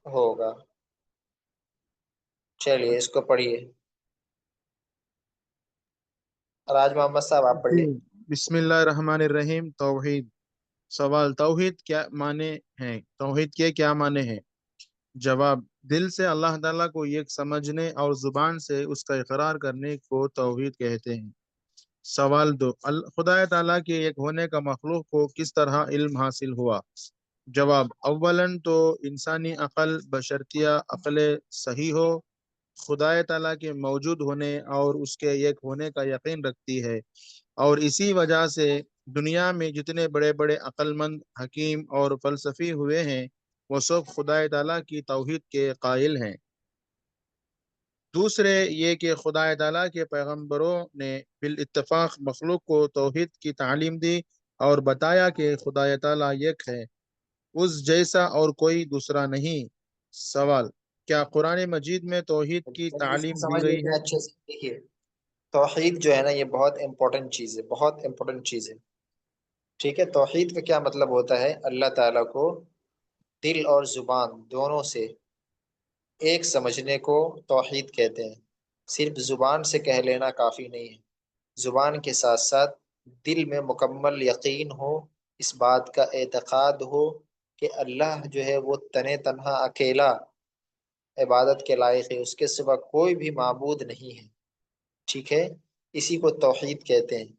ہوگا۔ چلیے اس کو پڑھیے، راج محمد صاحب آپ جی، پڑھیے۔ بسم اللہ الرحمن الرحیم۔ توحید۔ سوال: توحید کیا معنی ہیں؟ توحید کے کیا معنی ہیں؟ جواب: دل سے اللہ تعالیٰ کو ایک سمجھنے اور زبان سے اس کا اقرار کرنے کو توحید کہتے ہیں۔ سوال دو: خدا تعالیٰ کے ایک ہونے کا مخلوق کو کس طرح علم حاصل ہوا؟ جواب: اولاً تو انسانی عقل بشرطیہ عقل صحیح ہو خدا تعالیٰ کے موجود ہونے اور اس کے ایک ہونے کا یقین رکھتی ہے، اور اسی وجہ سے دنیا میں جتنے بڑے بڑے عقل مند، حکیم اور فلسفی ہوئے ہیں وہ سب خدا تعالیٰ کی توحید کے قائل ہیں۔ دوسرے یہ کہ خدا تعالیٰ کے پیغمبروں نے بالاتفاق مخلوق کو توحید کی تعلیم دی اور بتایا کہ خدا تعالیٰ ایک ہے، اس جیسا اور کوئی دوسرا نہیں۔ سوال: کیا قرآن مجید میں توحید کی چلیے اس کو تعلیم دی سمجھ گئی لیتے ہے؟ ہیں اچھے سے، دیکھیے توحید جو ہے نا یہ بہت امپورٹنٹ چیز ہے، بہت امپورٹنٹ چیز ہے۔ ٹھیک ہے، توحید کا کیا مطلب ہوتا ہے؟ اللہ تعالیٰ کو دل اور زبان دونوں سے ایک سمجھنے کو توحید کہتے ہیں۔ صرف زبان سے کہہ لینا کافی نہیں ہے، زبان کے ساتھ ساتھ دل میں مکمل یقین ہو، اس بات کا اعتقاد ہو کہ اللہ جو ہے وہ تنہا اکیلا عبادت کے لائق ہے، اس کے سوا کوئی بھی معبود نہیں ہے۔ ٹھیک ہے، اسی کو توحید کہتے ہیں۔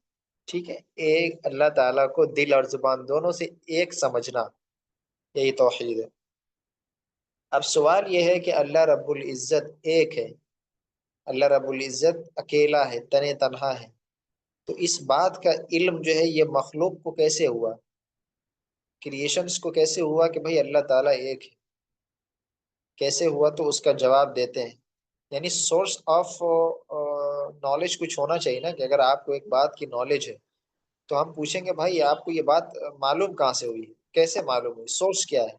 ٹھیک ہے، ایک اللہ تعالیٰ کو دل اور زبان دونوں سے ایک سمجھنا، یہی توحید ہے۔ اب سوال یہ ہے کہ اللہ رب العزت ایک ہے، اللہ رب العزت اکیلا ہے، تنہا ہے، تو اس بات کا علم جو ہے یہ مخلوق کو کیسے ہوا، کریشنز کو کیسے ہوا کہ بھئی اللہ تعالیٰ ایک ہے؟ کیسے ہوا؟ تو اس کا جواب دیتے ہیں، یعنی سورس آف نالج کچھ ہونا چاہیے نا، کہ اگر آپ کو ایک بات کی نالج ہے تو ہم پوچھیں گے بھائی آپ کو یہ بات معلوم کہاں سے ہوئی، کیسے معلوم ہوئی، سورس کیا ہے؟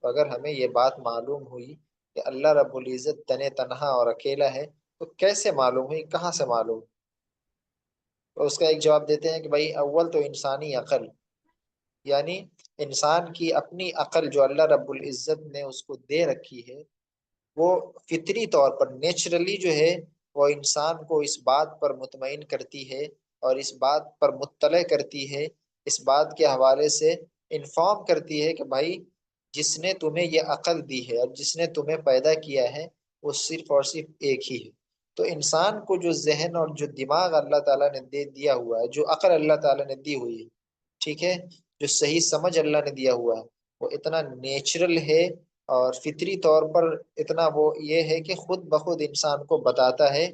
تو اگر ہمیں یہ بات معلوم ہوئی کہ اللہ رب العزت تنہا اور اکیلا ہے، تو کیسے معلوم ہوئی، کہاں سے معلوم؟ تو اس کا ایک جواب دیتے ہیں کہ بھائی اول تو انسانی عقل، یعنی انسان کی اپنی عقل جو اللہ رب العزت نے اس کو دے رکھی ہے، وہ فطری طور پر نیچرلی جو ہے وہ انسان کو اس بات پر مطمئن کرتی ہے اور اس بات پر مطلع کرتی ہے، اس بات کے حوالے سے انفارم کرتی ہے کہ بھائی جس نے تمہیں یہ عقل دی ہے اور جس نے تمہیں پیدا کیا ہے وہ صرف اور صرف ایک ہی ہے۔ تو انسان کو جو ذہن اور جو دماغ اللہ تعالیٰ نے دے دیا ہوا ہے، جو عقل اللہ تعالیٰ نے دی ہوئی ہے، ٹھیک ہے، جو صحیح سمجھ اللہ نے دیا ہوا ہے، وہ اتنا نیچرل ہے اور فطری طور پر اتنا وہ یہ ہے کہ خود بخود انسان کو بتاتا ہے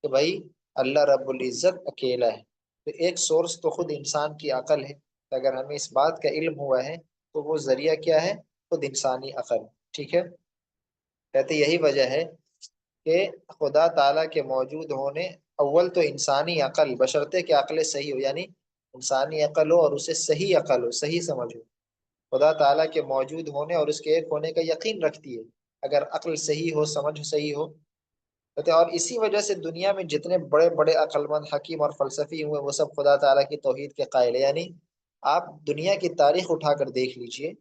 کہ بھائی اللہ رب العزت اکیلا ہے۔ تو ایک سورس تو خود انسان کی عقل ہے، اگر ہمیں اس بات کا علم ہوا ہے تو وہ ذریعہ کیا ہے؟ خود انسانی عقل۔ ٹھیک ہے، کہتے یہی وجہ ہے کہ خدا تعالیٰ کے موجود ہونے، اول تو انسانی عقل بشرطے کہ عقل صحیح ہو، یعنی انسانی عقل ہو اور اسے صحیح عقل ہو، صحیح سمجھ ہو، خدا تعالیٰ کے موجود ہونے اور اس کے ایک ہونے کا یقین رکھتی ہے، اگر عقل صحیح ہو، سمجھ صحیح ہو۔ کہتے اور اسی وجہ سے دنیا میں جتنے بڑے بڑے عقل مند، حکیم اور فلسفی ہوئے وہ سب خدا تعالیٰ کی توحید کے قائل ہیں۔ یعنی آپ دنیا کی تاریخ اٹھا کر دیکھ لیجئے،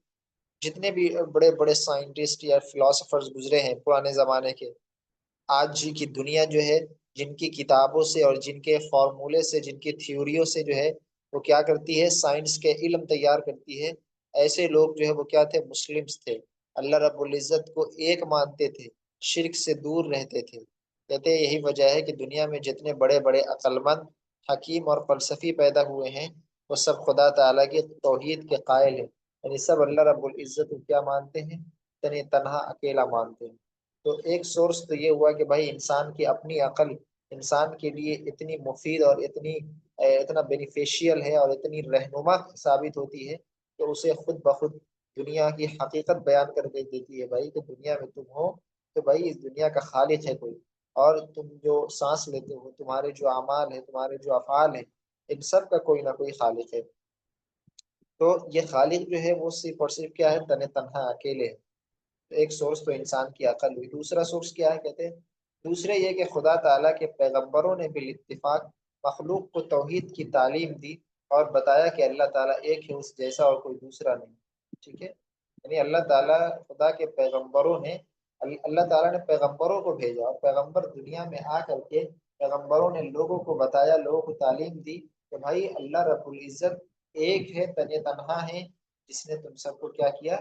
جتنے بھی بڑے بڑے سائنٹسٹ یا فلاسفرز گزرے ہیں پرانے زمانے کے، آج جی کی دنیا جو ہے جن کی کتابوں سے اور جن کے فارمولے سے، جن کی تھیوریوں سے جو ہے وہ کیا کرتی ہے، سائنس کے علم تیار کرتی ہے، ایسے لوگ جو ہے وہ کیا تھے؟ مسلمز تھے، اللہ رب العزت کو ایک مانتے تھے، شرک سے دور رہتے تھے۔ کہتے ہیں یہی وجہ ہے کہ دنیا میں جتنے بڑے بڑے عقل مند، حکیم اور فلسفی پیدا ہوئے ہیں وہ سب خدا تعالیٰ کی توحید کے قائل ہیں، یعنی سب اللہ رب العزت کو کیا مانتے ہیں؟ تنہا اکیلا مانتے ہیں۔ تو ایک سورس تو یہ ہوا کہ بھائی انسان کی اپنی عقل انسان کے لیے اتنی مفید اور اتنا بینیفیشیل ہے اور اتنی رہنما ثابت ہوتی ہے کہ اسے خود بخود دنیا کی حقیقت بیان کر کے دیتی ہے، بھائی کہ دنیا میں تم ہو تو بھائی اس دنیا کا خالق ہے کوئی، اور تم جو سانس لیتے ہو، تمہارے جو اعمال ہیں، تمہارے جو افعال ہیں، ان سب کا کوئی نہ کوئی خالق ہے۔ تو یہ خالق جو ہے وہ صرف اور صرف کیا ہے؟ تنہا اکیلے ہے۔ تو ایک سورس تو انسان کی عقل ہوئی، دوسرا سورس کیا ہے؟ کہتے ہیں دوسرے یہ کہ خدا تعالیٰ کے پیغمبروں نے بالاتفاق مخلوق کو توحید کی تعلیم دی اور بتایا کہ اللہ تعالیٰ ایک ہے، اس جیسا اور کوئی دوسرا نہیں۔ ٹھیک ہے، یعنی اللہ تعالیٰ خدا کے پیغمبروں نے اللہ تعالیٰ نے پیغمبروں کو بھیجا، اور پیغمبر دنیا میں آ کر کے پیغمبروں نے لوگوں کو بتایا، لوگوں کو تعلیم دی کہ بھائی اللہ رب العزت ایک ہے، تنہا ہے، جس نے تم سب کو کیا کیا،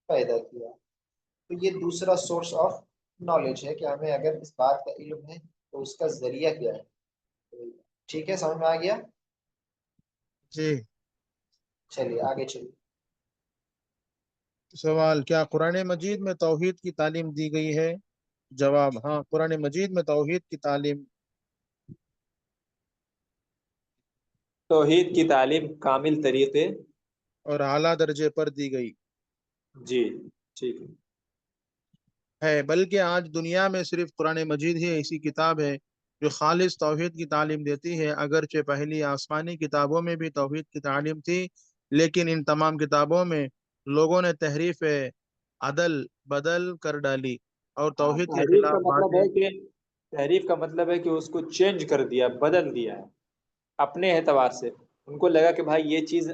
پیدا کیا۔ تو یہ دوسرا سورس آف نالج ہے کہ ہمیں اگر اس بات کا علم ہے تو اس کا ذریعہ کیا ہے۔ ٹھیک ہے، سمجھ میں آ گیا؟ جی۔ چلیے آگے چلیے۔ سوال، کیا قرآن مجید میں توحید کی تعلیم دی گئی ہے؟ جواب، ہاں، قرآن مجید میں توحید کی تعلیم توحید کی تعلیم کامل طریقے، اور اعلیٰ درجے پر دی گئی جی ٹھیک ہے، بلکہ آج دنیا میں صرف قرآن مجید ہی ایسی کتاب ہے جو خالص توحید کی تعلیم دیتی ہے۔ اگرچہ پہلی آسمانی کتابوں میں بھی توحید کی تعلیم تھی، لیکن ان تمام کتابوں میں لوگوں نے تحریف عدل بدل کر ڈالی اور ہاں، توحید کے تحریف کا خلاف مطلب باتیں۔ ہے کہ تحریف کا مطلب ہے کہ اس کو چینج کر دیا، بدل دیا ہے اپنے اعتبار سے۔ ان کو لگا کہ بھائی یہ چیز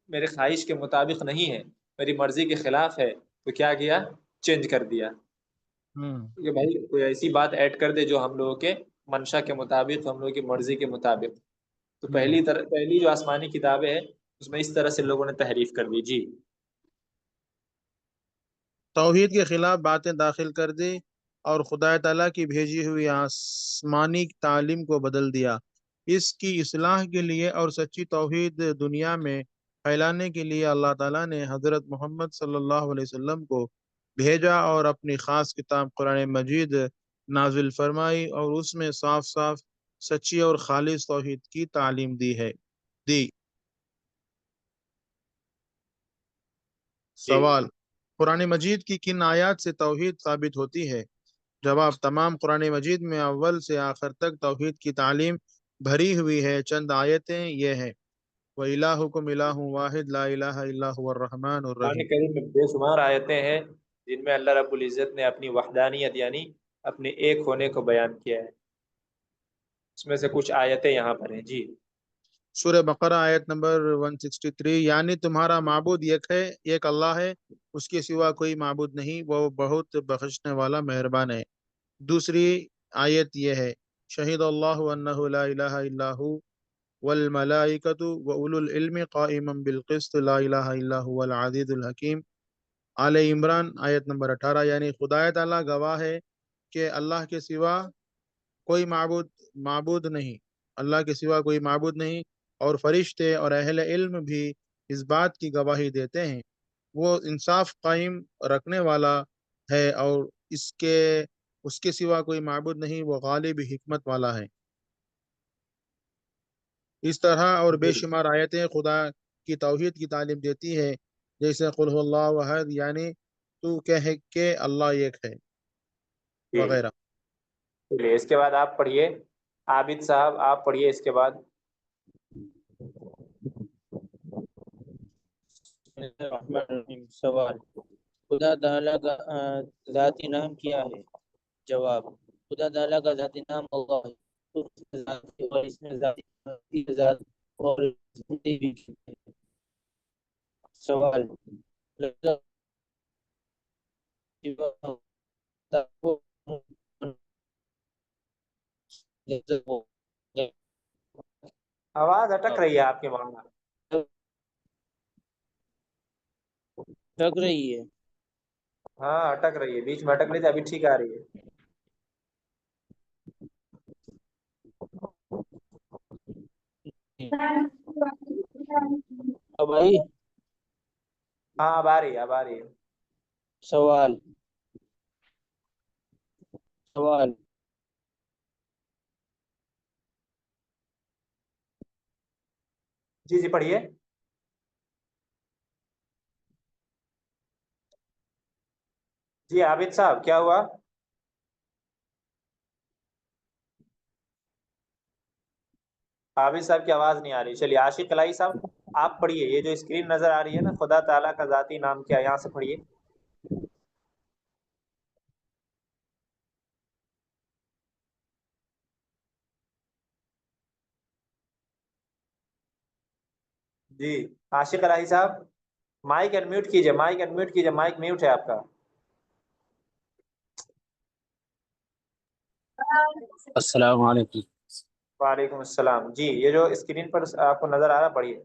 میرے خواہش کے مطابق نہیں ہے، میری مرضی کے خلاف ہے، تو کیا کیا، چینج کر دیا ہوں کہ بھائی کوئی ایسی بات ایڈ کر دے جو ہم لوگوں کے منشا کے مطابق، ہم لوگوں کی مرضی کے مطابق۔ تو ہوں پہلی جو آسمانی کتابیں ہیں اس میں اس طرح سے لوگوں نے تحریف کر دی، جی۔ توحید کے خلاف باتیں داخل کر دی اور خدا تعالیٰ کی بھیجی ہوئی آسمانی تعلیم کو بدل دیا۔ اس کی اصلاح کے لیے اور سچی توحید دنیا میں پھیلانے کے لیے اللہ تعالیٰ نے حضرت محمد صلی اللہ علیہ وسلم کو بھیجا اور اپنی خاص کتاب قرآن مجید نازل فرمائی، اور اس میں صاف صاف سچی اور خالص توحید کی تعلیم دی۔ جی سوال، قرآن مجید کی کن آیات سے توحید ثابت ہوتی ہے؟ جواب، تمام قرآن مجید میں اول سے آخر تک توحید کی تعلیم بھری ہوئی ہے۔ چند آیتیں یہ ہیں: وَإِلَٰهُكُمْ إِلَٰهٌ وَاحِدٌ لَا إِلَٰهَ إِلَّا هُوَ الرَّحْمَٰنُ قرآن الرَّحِيمُ۔ کریم میں بے شمار آیتیں ہیں جن میں اللہ رب العزت نے اپنی وحدانیت یعنی اپنے ایک ہونے کو بیان کیا ہے۔ اس میں سے کچھ آیتیں یہاں پر ہیں، جی۔ سورہ بقرہ آیت نمبر 163، یعنی تمہارا معبود ایک ہے، ایک اللہ ہے، اس کے سوا کوئی معبود نہیں، وہ بہت بخشنے والا مہربان ہے۔ دوسری آیت یہ ہے: شہید اللہ انہ لا الہ الا ہو والملائکۃ واولو العلم قائما بالقسط لا الہ الا هو العزیز الحکیم۔ آل عمران آیت نمبر 18، یعنی خدا تعالیٰ گواہ ہے کہ اللہ کے سوا کوئی معبود نہیں، اللہ کے سوا کوئی معبود نہیں، اور فرشتے اور اہل علم بھی اس بات کی گواہی دیتے ہیں۔ وہ انصاف قائم رکھنے والا ہے اور اس کے سوا کوئی معبود نہیں، وہ غالب حکمت والا ہے۔ اس طرح اور بے جی شمار آیتیں خدا کی توحید کی تعلیم دیتی ہے، جیسے قل هو اللہ احد، یعنی تو کہہ کہ اللہ ایک ہے، جی وغیرہ۔ چلیے اس کے بعد آپ پڑھیے، عابد صاحب آپ پڑھیے اس کے بعد۔ بسم اللہ الرحمن الرحیم۔ سوال، خدا تعالیٰ کا ذاتی نام کیا ہے؟ جواب، خدا تعالیٰ کا ذاتی نام اللہ ہے، اس میں ذاتی اور اس میں ذاتی ذات اور زندگی بھی ہے۔ سوال، آواز اٹک رہی ہے آپ کے وہاں، لگ رہی ہے۔ ہاں اٹک رہی ہے، بیچ میں اٹک رہی تھی، ابھی ٹھیک آ رہی ہے۔ اب آئی؟ ہاں اب آ رہی ہے، اب آ رہی ہے۔ سوال، جی جی پڑھیے۔ جی عابد صاحب کیا ہوا؟ عابد صاحب کی آواز نہیں آ رہی۔ چلیے عاشق الہی صاحب آپ پڑھیے، یہ جو اسکرین نظر آ رہی ہے نا، خدا تعالیٰ کا ذاتی نام کیا ہے، یہاں سے پڑھیے۔ جی عاشق الہی صاحب۔ مائک انمیوٹ کیجیے، مائک انمیوٹ کیجیے، مائک میوٹ ہے آپ کا۔ السلام علیکم۔ وعلیکم السلام۔ جی یہ جو اسکرین پر آپ کو نظر آ رہا پڑھیے۔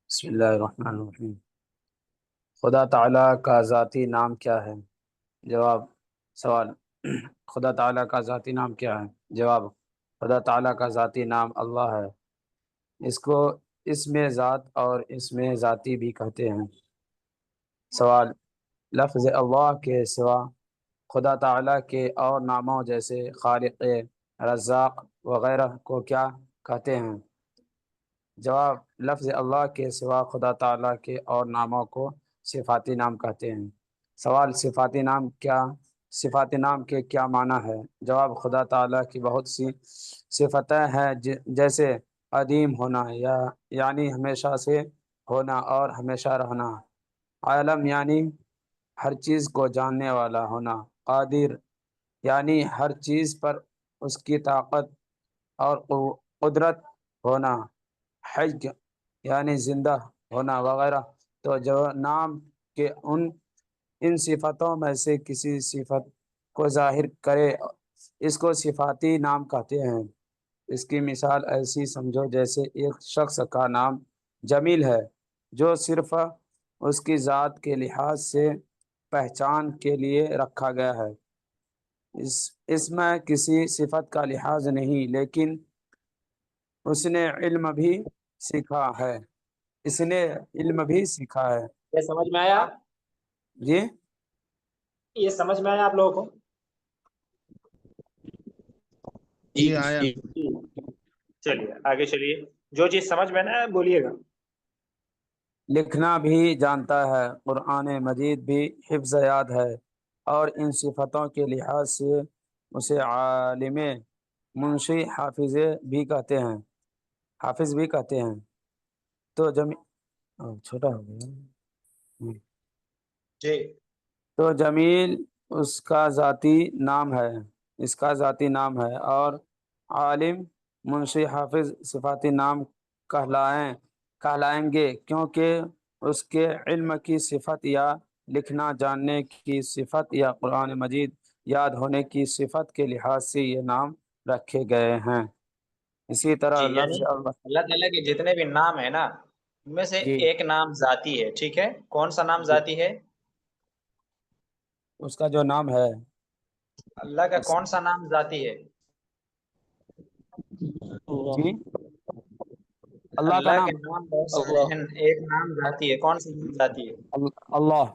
بسم اللہ الرحمن الرحیم۔ خدا تعالیٰ کا ذاتی نام کیا ہے؟ جواب۔ سوال، خدا تعالیٰ کا ذاتی نام کیا ہے؟ جواب، خدا تعالیٰ کا ذاتی نام اللہ ہے۔ اس کو اسم ذات اور اسم ذاتی بھی کہتے ہیں۔ سوال، لفظ اللہ کے سوا خدا تعالیٰ کے اور ناموں جیسے خالق، رزاق وغیرہ کو کیا کہتے ہیں؟ جواب، لفظ اللہ کے سوا خدا تعالیٰ کے اور ناموں کو صفاتی نام کہتے ہیں۔ سوال، صفاتی نام کے کیا معنی ہے؟ جواب، خدا تعالیٰ کی بہت سی صفتیں ہیں جیسے قدیم ہونا یعنی ہمیشہ سے ہونا اور ہمیشہ رہنا، عالم یعنی ہر چیز کو جاننے والا ہونا، قادر یعنی ہر چیز پر اس کی طاقت اور قدرت ہونا، حی یعنی زندہ ہونا وغیرہ۔ تو جو نام کے ان صفتوں میں سے کسی صفت کو ظاہر کرے اس کو صفاتی نام کہتے ہیں۔ اس کی مثال ایسی سمجھو جیسے ایک شخص کا نام جمیل ہے جو صرف اس کی ذات کے لحاظ سے پہچان کے لیے رکھا گیا ہے۔ اس میں کسی صفت کا لحاظ نہیں، لیکن اس نے علم بھی سیکھا ہے۔ یہ سمجھ میں آیا؟ جی یہ سمجھ میں آیا آپ لوگوں کو؟ جی آیا۔ چلیے آگے چلیے، جو چیز سمجھ میں نہ آئے بولیے گا۔ لکھنا بھی جانتا ہے، قرآن مجید بھی حفظ یاد ہے، اور ان صفتوں کے لحاظ سے اسے عالم، منشی، حافظ بھی کہتے ہیں۔ تو چھوٹا ہو گیا۔ جی تو جمیل اس کا ذاتی نام ہے اور عالم، منشی، حافظ صفاتی نام کہلائیں گے، کیونکہ اس کے علم کی صفت یا لکھنا جاننے کی صفت یا قرآن مجید یاد ہونے کی صفت کے لحاظ سے یہ نام رکھے گئے ہیں۔ اسی طرح جی، یعنی لفظ اللہ۔ اللہ تعالیٰ کے جتنے بھی نام ہیں نا، ان میں سے جی ایک نام ذاتی ہے، ٹھیک ہے؟ کون سا نام جی، ذاتی ہے؟ اس کا جو نام ہے اللہ کا کون سا نام ذاتی ہے؟ جی اللہ کا اللہ کے نام نام بہت سارے اللہ ہیں، ایک نام ذاتی ہے، کون سا نام ذاتی ہے؟ اللہ۔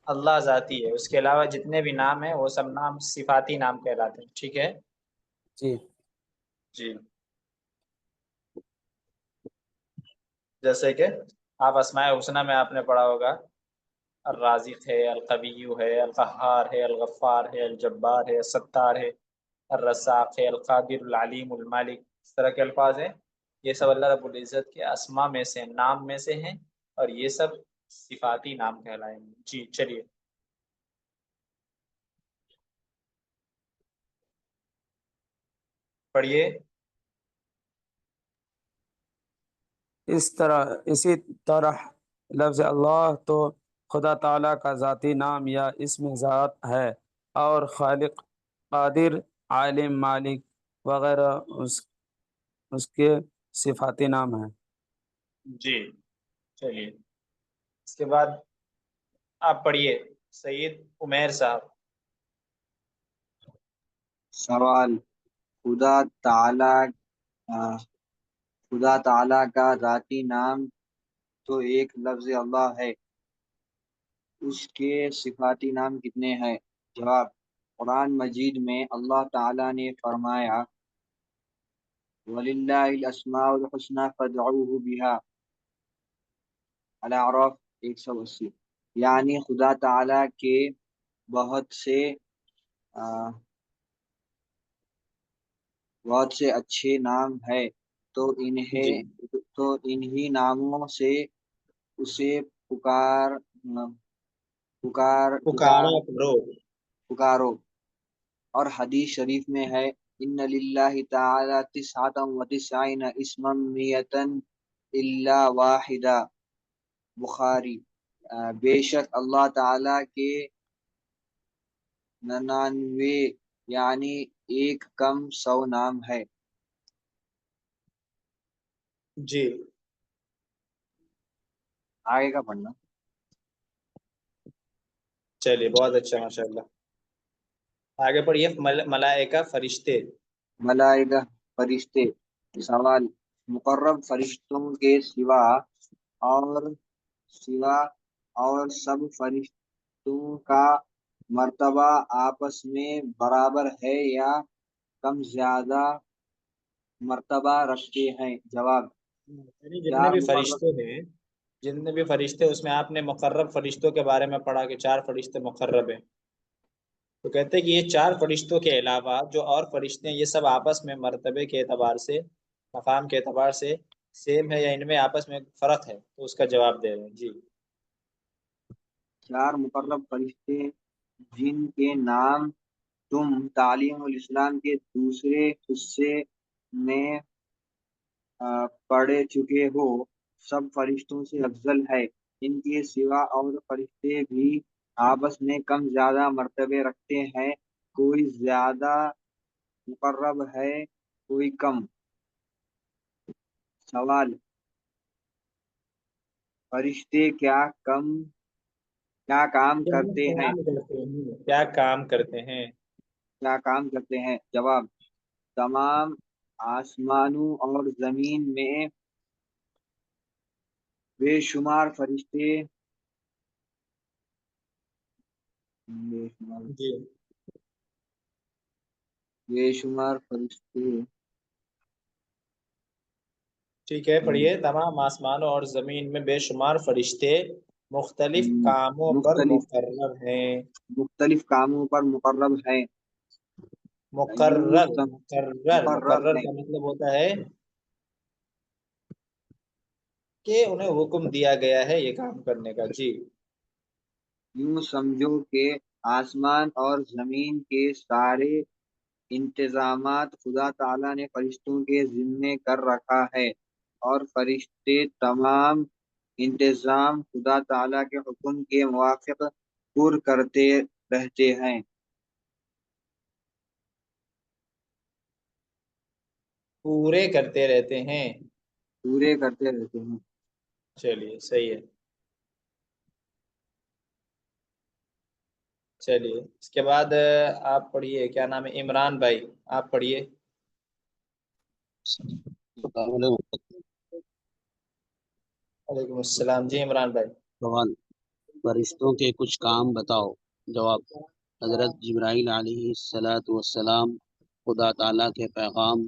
اللہ ذاتی ہے، اس کے علاوہ جتنے بھی نام ہیں وہ سب نام صفاتی نام کہلاتے ہیں، ٹھیک ہے؟ جی جی، جیسے کہ آپ اسماء الحسنہ میں آپ نے پڑھا ہوگا، الرازق ہے، القوی ہے، القہار ہے، الغفار ہے، الجبار ہے، الستار ہے، الرزاق ہے، القادر، العلیم، المالک، اس طرح کے الفاظ ہیں۔ یہ سب اللہ رب العزت کے اسماء میں سے، نام میں سے ہیں، اور یہ سب صفاتی نام کہلائیں گے۔ جی چلیے پڑھیے۔ اسی طرح لفظ اللہ تو خدا تعالیٰ کا ذاتی نام یا اسم ذات ہے، اور خالق، قادر، عالم، مالک وغیرہ اس کے صفاتی نام ہیں۔ جی چلیے، اس کے بعد آپ پڑھیے سید عمیر صاحب۔ سوال، خدا تعالی کا ذاتی نام تو ایک لفظ اللہ ہے، اس کے صفاتی نام کتنے ہیں؟ جواب، قرآن مجید میں اللہ تعالی نے فرمایا وَلِلَّهِ الْأَسْمَاءُ الْحُسْنَى فَادْعُوهُ بِهَا، الاعراف 180، یعنی خدا تعالی کے بہت سے اچھے نام ہے، تو جی انہی ناموں سے اسے پکارا کرو۔ پکارو۔ اور حدیث شریف میں ہے ان للہ تعالی تسعۃ و تسعین اسما میۃ الا واحدہ، بخاری۔ بے شک اللہ تعالی کے 99 یعنی ایک کم 100 نام ہے۔ جی آگے کا پڑھنا۔ چلیے بہت اچھا، ماشاء اللہ۔ آگے پڑھیے، ملائکہ فرشتے۔ ملائکہ فرشتے۔ سوال، مقرب فرشتوں کے سوا اور سب فرشتوں کا مرتبہ آپس میں برابر ہے یا کم زیادہ مرتبہ رکھتے ہیں؟ جواب، یعنی چار مقرب جتنے بھی فرشتے اس میں آپ نے مقرب فرشتوں کے بارے میں پڑھا کہ 4 فرشتے مقرب ہیں، تو کہتے ہیں کہ یہ 4 فرشتوں کے علاوہ جو اور فرشتے ہیں یہ سب آپس میں مرتبے کے اعتبار سے، مقام کے اعتبار سے سیم ہے یا ان میں آپس میں فرق ہے؟ تو اس کا جواب دے رہے ہیں۔ جی 4 مقرب فرشتے جن کے نام تم تعلیم الاسلام کے دوسرے حصے میں پڑھ چکے ہو، سب فرشتوں سے افضل ہے۔ ان کے سوا اور فرشتے بھی آپس میں کم زیادہ مرتبے رکھتے ہیں، کوئی زیادہ مقرب ہے کوئی کم۔ سوال، فرشتے کیا کام کرتے ہیں؟ کیا کام کرتے ہیں؟ کیا کام کرتے ہیں؟ جواب، تمام آسمانوں اور زمین میں بے شمار فرشتے جی ٹھیک ہے، پڑھیے۔ تمام آسمانوں اور زمین میں بے شمار فرشتے مختلف کاموں پر مقرر ہیں۔ مختلف کاموں پر مقرب ہیں۔ مقرر مقرر ہیں۔ کا مطلب ہوتا ہے کہ انہیں حکم دیا گیا ہے یہ کام کرنے کا۔ جی یوں سمجھو کہ آسمان اور زمین کے سارے انتظامات خدا تعالیٰ نے فرشتوں کے ذمے کر رکھا ہے، اور فرشتے تمام انتظام خدا تعالیٰ کے حکم کے موافق پر کرتے رہتے ہیں۔ پورے کرتے رہتے ہیں۔ چلیے صحیح ہے۔ چلیے اس کے بعد آپ پڑھیے، کیا نام ہے، عمران بھائی آپ پڑھیے۔ وعلیکم السلام۔ جی عمران بھائی۔ سوال، فرشتوں کے کچھ کام بتاؤ۔ جواب، حضرت جبرائیل علیہ السلام خدا تعالیٰ کے پیغام،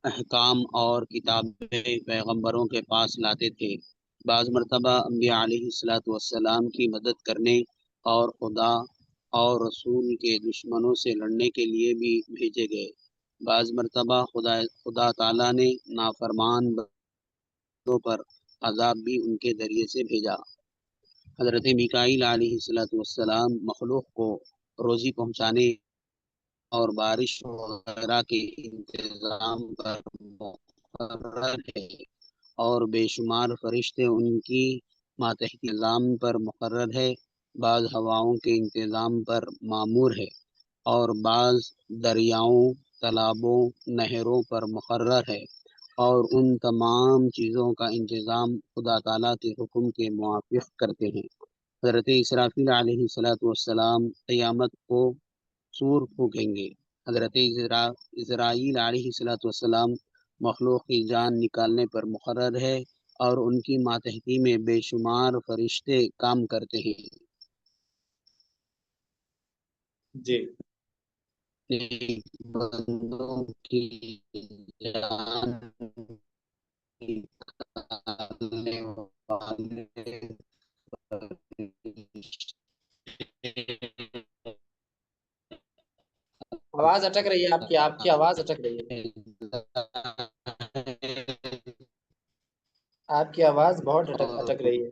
احکام اور کتابیں پیغمبروں کے پاس لاتے تھے۔ بعض مرتبہ انبیاء علیہ السلام کی مدد کرنے اور خدا اور رسول کے دشمنوں سے لڑنے کے لیے بھی بھیجے گئے۔ بعض مرتبہ خدا تعالیٰ نے نافرمان بندوں پر عذاب بھی ان کے ذریعے سے بھیجا۔ حضرت میکائیل علیہ السلام مخلوق کو روزی پہنچانے اور بارش وغیرہ کے انتظام پر مقرر ہے، اور بے شمار فرشتے ان کی ماتحت نظام پر مقرر ہے۔ بعض ہواؤں کے انتظام پر مامور ہے، اور بعض دریاؤں، تالابوں، نہروں پر مقرر ہے، اور ان تمام چیزوں کا انتظام خدا تعالیٰ کے حکم کے موافق کرتے ہیں۔ حضرت اسرافیل علیہ السلام قیامت کو سور پھونکیں گے۔ حضرت اسرائیل علیہ السلام مخلوق کی جان نکالنے پر مقرر ہے، اور ان کی ماتحتی میں بے شمار فرشتے کام کرتے ہیں۔ جی بندوں کی جان نکالنے والے آواز اٹک رہی ہے آپ کی آواز اٹک رہی ہے۔ آپ کی آواز بہت اٹک رہی ہے۔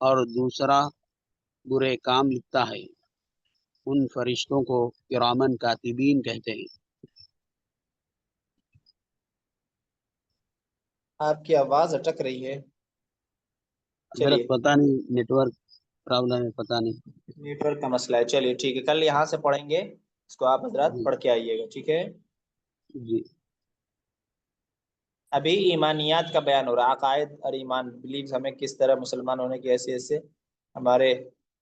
اور دوسرا برے کام لکھتا ہے، ان فرشتوں کو کرامن کاتبین کہتے ہیں۔ آپ کی آواز اٹک رہی ہے، حضرت چلیے پتہ نہیں نیٹ ورک پرابلم ہے، پتہ نہیں۔ نیٹ ورک کا مسئلہ ہے، چلیے ٹھیک ہے، کل یہاں سے پڑھیں گے، اس کو آپ حضرات جی پڑھ کے آئیے گا، ٹھیک ہے؟ جی ابھی ایمانیات کا بیان ہو رہا ہے، عقائد اور ایمان بلیوز، ہمیں کس طرح مسلمان ہونے کی حیثیت سے ہمارے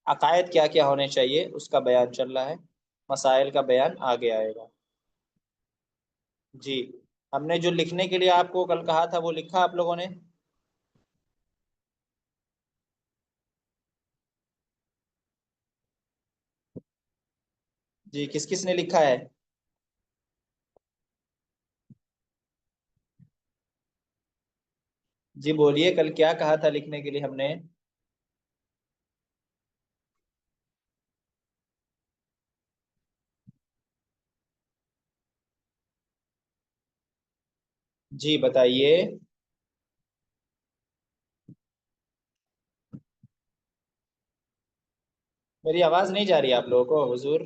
عقائد کیا کیا ہونے چاہیے اس کا بیان چل رہا ہے، مسائل کا بیان آگے آئے گا۔ جی ہم نے جو لکھنے کے لیے آپ کو کل کہا تھا وہ لکھا آپ لوگوں نے؟ جی کس کس نے لکھا ہے؟ جی بولیے، کل کیا کہا تھا لکھنے کے لیے ہم نے؟ جی بتائیے۔ میری آواز نہیں جا رہی آپ لوگوں کو حضور؟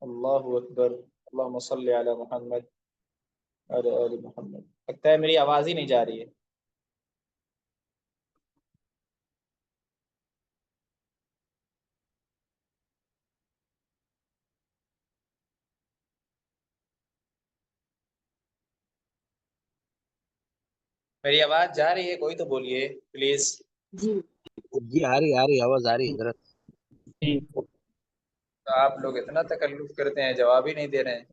اللہ اکبر، اللہم صلی علی محمد علی آل محمد، لگتا ہے میری آواز ہی نہیں جا رہی ہے۔ میری آواز جا رہی ہے؟ کوئی تو بولیے پلیز۔ جی آ رہی آواز آ رہی ہے حضرت۔ تو آپ لوگ اتنا تکلف کرتے ہیں، جواب ہی نہیں دے رہے ہیں۔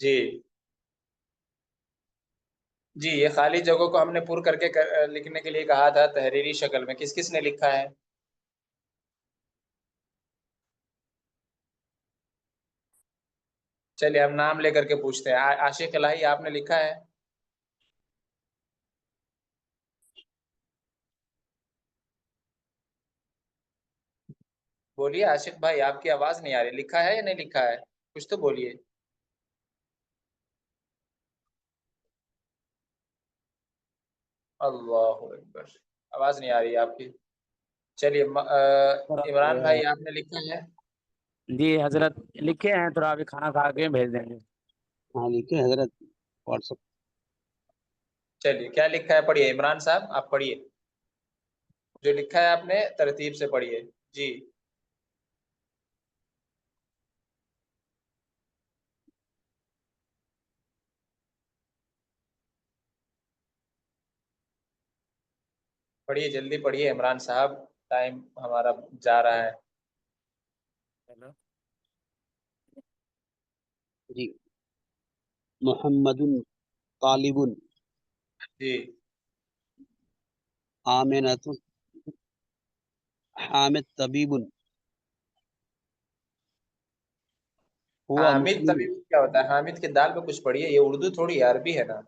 جی جی یہ خالی جگہوں کو ہم نے پر کر کے لکھنے کے لیے کہا تھا تحریری شکل میں، کس کس نے لکھا ہے؟ چلیے ہم نام لے کر کے پوچھتے ہیں، عاشق الہی آپ نے لکھا ہے؟ بولیے عاشق بھائی، آپ کی آواز نہیں آ رہی، لکھا ہے یا نہیں لکھا ہے؟ کچھ تو بولیے۔ اللہ اکبر، آواز نہیں آ رہی ہے آپ کی۔ چلیے عمران بھائی آپ نے لکھا ہے؟ جی حضرت لکھے ہیں، تھوڑا ابھی کھانا کھا کے بھیج دیں گے۔ ہاں لکھے حضرت واٹس ایپ۔ چلیے کیا لکھا ہے پڑھیے، عمران صاحب آپ پڑھیے، جو لکھا ہے آپ نے ترتیب سے پڑھیے۔ جی پڑھیے، جلدی پڑھیے عمران صاحب، ٹائم ہمارا جا رہا ہے۔ جی محمد طالب جی آمنۃ حامد طبیب ہوا حامد مسلم طبیب کیا ہوتا ہے؟ حامد کے دال پہ کچھ پڑھیے، یہ اردو تھوڑی ہے، عربی ہے نا۔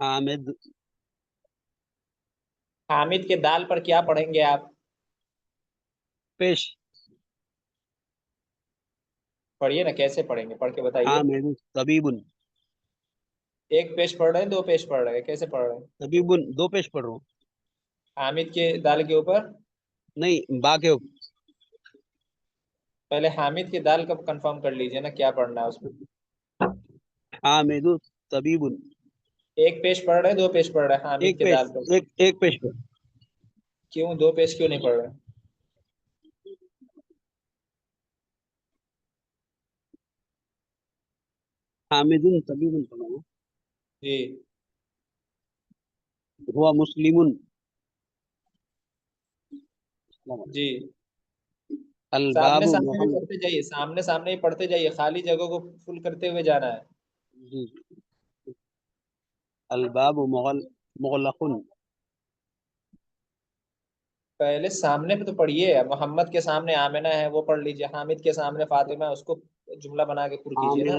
حامد حامد کے دال پر کیا پڑھیں گے آپ؟ پیش پڑھیے نا، کیسے پڑھیں گے، پڑھ کے بتائیے۔ حامد طبیب ایک پیش پڑھ رہے ہیں، دو پیش پڑھ رہے ہیں، کیسے پڑھ رہے ہیں؟ طبیب دو پیش پڑھ رہا ہوں، حامد کے دال کے اوپر نہیں با کے اوپر۔ پہلے حامد کی دال کا کنفرم کر لیجئے نا، کیا پڑھنا ہے اس میں۔ حامد طبیب ایک پیش پڑھ رہے ہیں، دو پیش پڑھ رہے ہیں حامد ایک کے پیش دال پر؟ ایک پیش پڑھ۔ کیوں دو پیش کیوں نہیں پڑھ رہے؟ حامد طبیب پڑھا ہوں، جی ہوا مسلم جی الباب سامنے سامنے بھی محمد پڑھتے جائیے، سامنے سامنے ہی پڑھتے جائیے، خالی جگہ کو فل کرتے ہوئے جانا ہے۔ جی الباب مغلق پہلے سامنے پہ تو پڑھیے، محمد کے سامنے آمنہ ہے وہ پڑھ لیجئے، حامد کے سامنے فاطمہ ہے، اس کو جملہ بنا کے پر کیجئے نا۔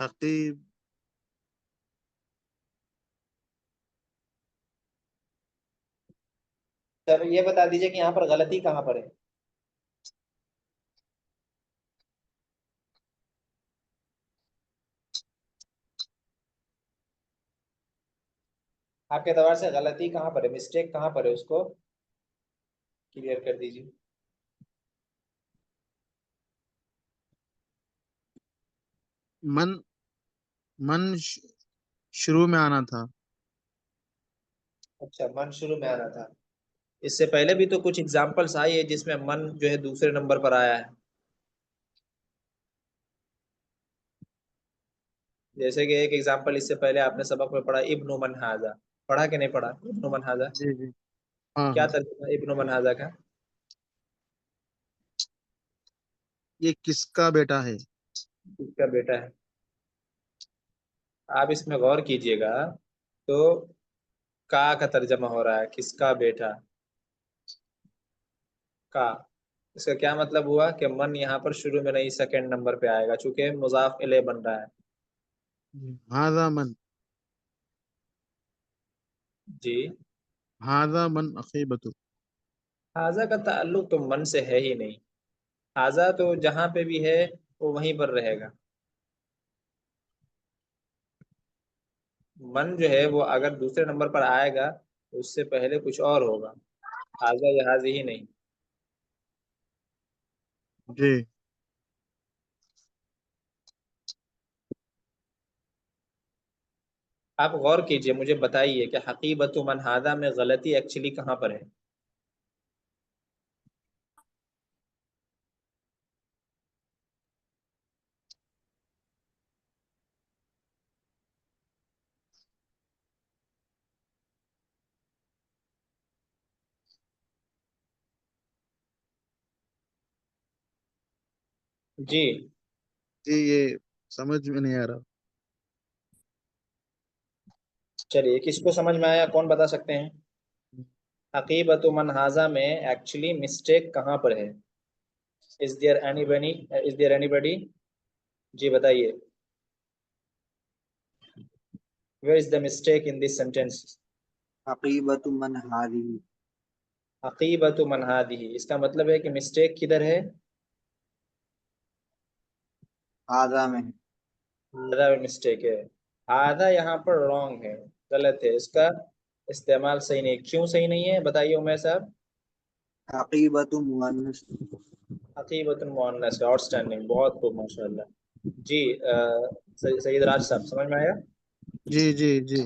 حقیب سر یہ بتا دیجیے کہ یہاں پر غلطی کہاں پر ہے؟ آپ کے اعتبار سے غلطی کہاں پر ہے، مسٹیک کہاں پر ہے، اس کو کلیئر کر دیجیے۔ من من شروع میں آنا تھا۔ اچھا، من شروع میں آنا تھا۔ اس سے پہلے بھی تو کچھ اگزامپلس آئی ہے جس میں من جو ہے دوسرے نمبر پر آیا ہے، جیسے کہ ایک اگزامپل اس سے پہلے آپ نے سبق میں پڑھا ابن من ھذا، پڑھا کہ نہیں پڑھا ابن من ھذا؟ جی جی ہاں کیا ہاں، ترجمہ ابن من ھذا کا؟ یہ کس کا بیٹا ہے؟ اس کا بیٹا ہے۔ آپ اس میں غور کیجئے گا تو کا ترجمہ ہو رہا ہے، کس کا بیٹا کا، اس کا کیا مطلب ہوا کہ من یہاں پر شروع میں نہیں، سیکنڈ نمبر پہ آئے گا چونکہ مضاف الیہ بن رہا ہے۔ ہاذا جی، من عقیبت۔ ھذا کا تعلق تو من سے ہے ہی نہیں، ھذا تو جہاں پہ بھی ہے وہ وہیں پر رہے گا۔ من جو ہے وہ اگر دوسرے نمبر پر آئے گا تو اس سے پہلے کچھ اور ہوگا، ھذا یا ھذہ نہیں۔ جی آپ غور کیجئے، مجھے بتائیے کہ حقیبت من ھذا میں غلطی ایکچولی کہاں پر ہے؟ جی جی یہ سمجھ میں نہیں آ رہا۔ چلیے، کس کو سمجھ میں آیا، کون بتا سکتے ہیں؟ حقیبت من ھذا میں ایکچولی مسٹیک کہاں پر ہے؟ is there anybody؟ جی بتائیے، where is the mistake in this sentence؟ عقیبت من ہذہ، حقیبت من ھذہ، اس کا مطلب ہے کہ مسٹیک کدھر ہے؟ ھذا میں۔ ھذا مسٹیک ہے، ھذا یہاں پر رانگ ہے، غلط ہے، اس کا استعمال صحیح نہیں۔ کیوں صحیح نہیں ہے بتائیے عمیر صاحب؟ عقیبت مؤنث۔ حقیبت المؤنث، آؤٹ اسٹینڈنگ، بہت خوب، ماشاء اللہ۔ جی سید راج صاحب سمجھ میں آیا؟ جی جی جی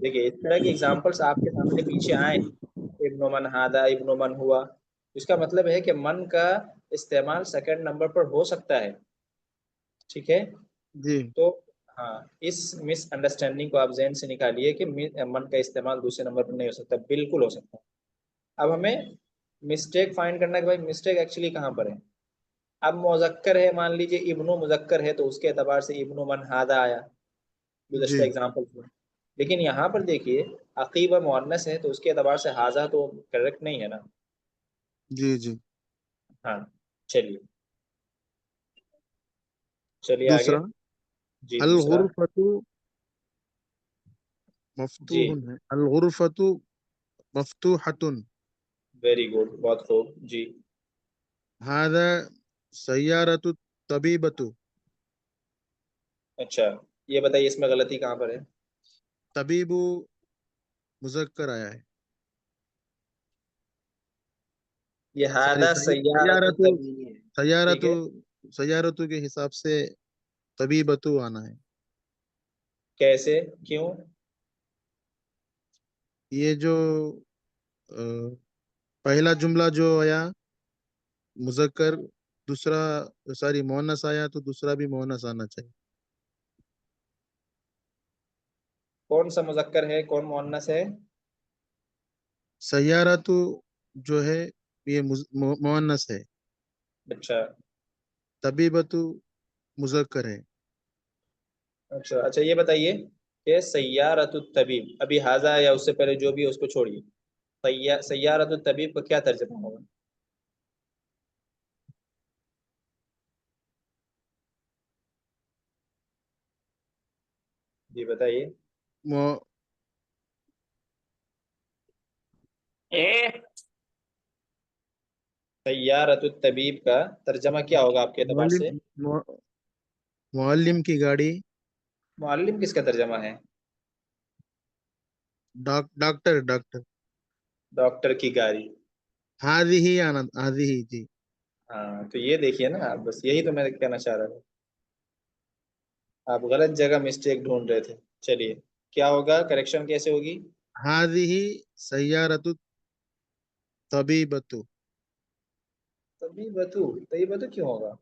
دیکھیے اس طرح کی ایگزامپلس آپ کے سامنے پیچھے آئے ہیں، ابن من ھذا، ابن من ہوا، اس کا مطلب ہے کہ من کا استعمال سیکنڈ نمبر پر ہو سکتا ہے، ٹھیک ہے؟ جی تو ہاں، اس مس انڈرسٹینڈنگ کو آپ ذہن سے نکالیے کہ من کا استعمال دوسرے نمبر پر نہیں ہو سکتا، بالکل ہو سکتا ہے۔ اب ہمیں مسٹیک فائنڈ کرنا ہے کہ بھائی مسٹیک ایکچولی کہاں پر ہے۔ اب مذکر ہے، مان لیجئے ابن مذکر ہے تو اس کے اعتبار سے ابن من ھذا آیا گزشتہ جی اگزامپل میں، لیکن یہاں پر دیکھیے عقیبہ مؤنث ہے تو اس کے اعتبار سے ھذا تو کریکٹ نہیں ہے نا۔ جی جی ہاں، چلیے چلیے آگے۔ دوسرا جی دوسرا، الغرفۃ جی مفتوح ہے، الغرفۃ مفتوحۃ، ویری گڈ، بہت خوب، جی ھذا سیارۃ الطبیبۃ، اچھا، یہ بتائیے اس میں غلطی کہاں پر ہے؟ طبیب مذکر آیا ہے، یہ ھذا سیارۃ سیارۃ الطبیب ہے، سیارۃ ٹھیک ہے، سیارۃ کے حساب سے طبیبۃ آنا ہے۔ کیسے، کیوں؟ یہ جو پہلا جملہ جو آیا مذکر، دوسرا ساری مؤنث آیا تو دوسرا بھی مؤنث آنا چاہیے۔ کون سا مذکر ہے، کون مؤنث ہے؟ سیارۃ جو ہے یہ مؤنث ہے، اچھا طبیبۃ مذکر ہے۔ اچھا اچھا، یہ بتائیے کہ سیارۃ الطبیب، ابھی ھذا یا اس سے پہلے جو بھی ہے اس کو چھوڑیے، سیارۃ الطبیب کا کیا ترجمہ ہوگا؟ جی بتائیے. مو- سیارت الطبیب کا ترجمہ کیا ہوگا آپ کے اعتبار معلم سے؟ معلم کی گاڑی. معلم کس کا ترجمہ ہے؟ Doctor doctor. ڈاکٹر کی گاڑی. هذه آنند هذه جی. ہاں تو یہ دیکھیے نا، بس یہی تو میں کہنا چاہ رہا تھا. آپ غلط جگہ مسٹیک ڈھونڈ رہے تھے. چلیے کیا ہوگا، کریکشن کیسے ہوگی؟ هذه سيارة طبيبة. طبیبتو، طبیبتو کیوں ہوگا؟